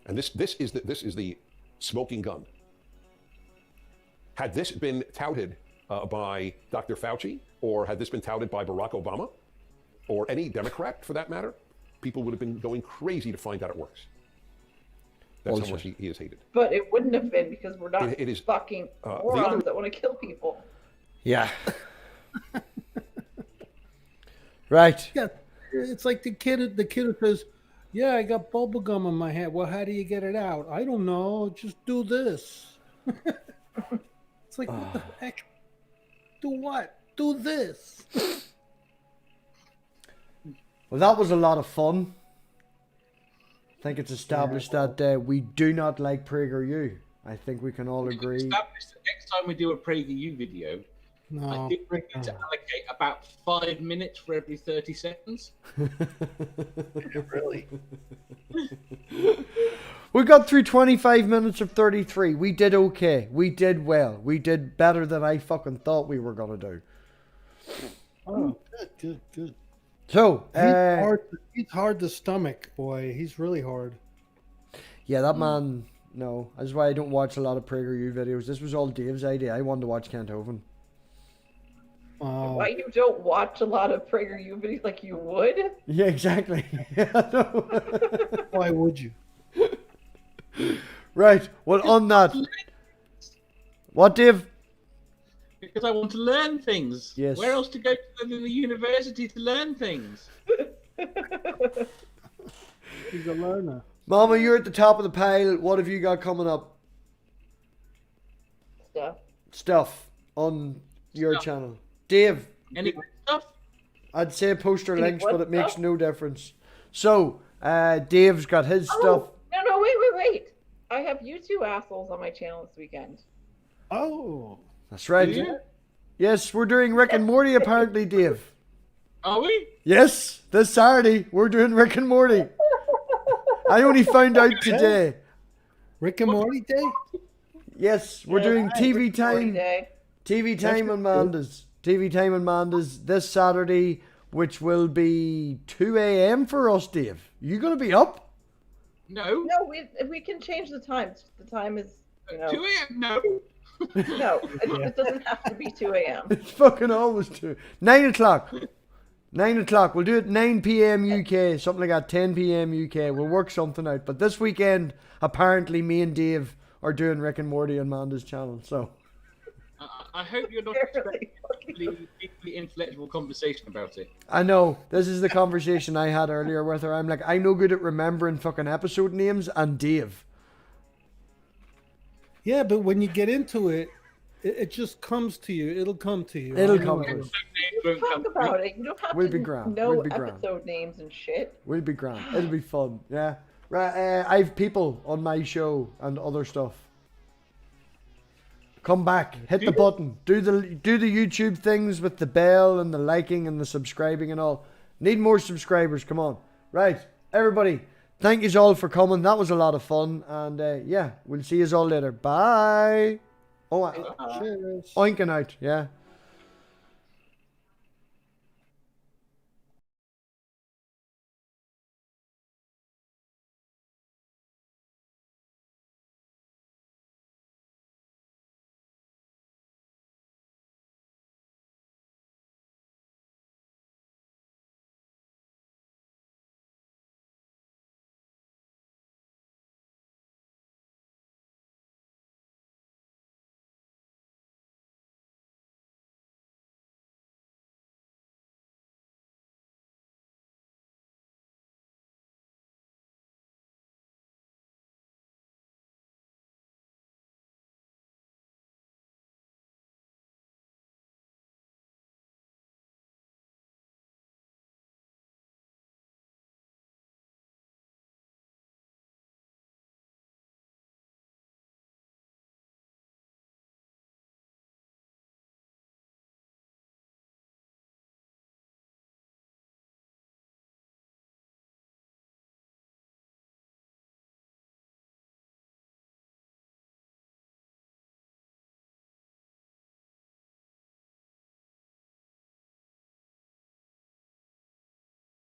And this is the smoking gun. Had this been touted by Dr. Fauci, or had this been touted by Barack Obama, or any Democrat for that matter, people would have been going crazy to find out it works. That's Bullshit. how much he is hated. But it wouldn't have been because we're not It is, fucking the morons other- that want to kill people. Yeah. Right. Yeah, it's like the kid who says, "Yeah, I got bubble gum in my hand." Well, how do you get it out? I don't know. Just do this. It's like, what the heck? Do what? Do this. Well, that was a lot of fun. I think it's established that we do not like PragerU. I think we can all agree. Establish that next time we do a PragerU video, I No. think we're going to allocate about 5 minutes for every 30 seconds. Really? We got through 25 minutes of 33. We did okay. We did well. We did better than I fucking thought we were going to do. Oh, good. So, He's hard to stomach, boy. He's really hard. yeah, that man, no. That's why I don't watch a lot of PragerU videos. This was all Dave's idea. I wanted to watch Kent Hovind. Oh, Why you don't watch a lot of PragerU videos like you would? Yeah, exactly. Yeah, I know. why would you? Right. Well, on that. What, Dave? Because I want to learn things. Yes. Where else to go than the university to learn things? He's a learner. Mama, you're at the top of the pile. What have you got coming up? Stuff. stuff on your Stuff. channel. Dave, Any stuff? I'd say post our Any links, what but it makes stuff? no difference. So, Dave's got his stuff. No, wait. I have you two assholes on my channel this weekend. Oh, That's right. Yeah. Yes, we're doing Rick and Morty apparently, Dave. Are we? Yes, this Saturday we're doing Rick and Morty. I only found out today. Rick and Morty Day. Yes, we're doing TV time. Day. TV time That's on Mandas. TV time on Mandas this Saturday, which will be 2 a.m. for us, Dave. You gonna be up? No. No, we can change the time. The time is 2 a.m. No. no. It doesn't have to be 2 a.m. It's fucking always 2. 9 o'clock. 9 o'clock. We'll do it 9 p.m. UK, something like that. 10 p.m. UK. We'll work something out. But this weekend, apparently, me and Dave are doing Rick and Morty on Manda's channel. So I hope you're not Apparently. expecting a deeply intellectual conversation about it. I know this is the conversation I had earlier with her. I'm like, I'm no good at remembering fucking episode names, and Dave. Yeah, but when you get into it, it just comes to you. It'll come to you. It'll I come know. to us. Won't Talk come about it. You don't have We'll to be grand. know We'll be grand. episode names and shit. We'll be grand. It'll be fun. Yeah. Right. I have people on my show and other stuff. Come back. Hit the button. Do the YouTube things with the bell and the liking and the subscribing and all. Need more subscribers. Come on. Right. Everybody. Thank you all for coming. That was a lot of fun. And yeah, we'll see you all later. Bye. Oh, Cheers. oinking out. Yeah.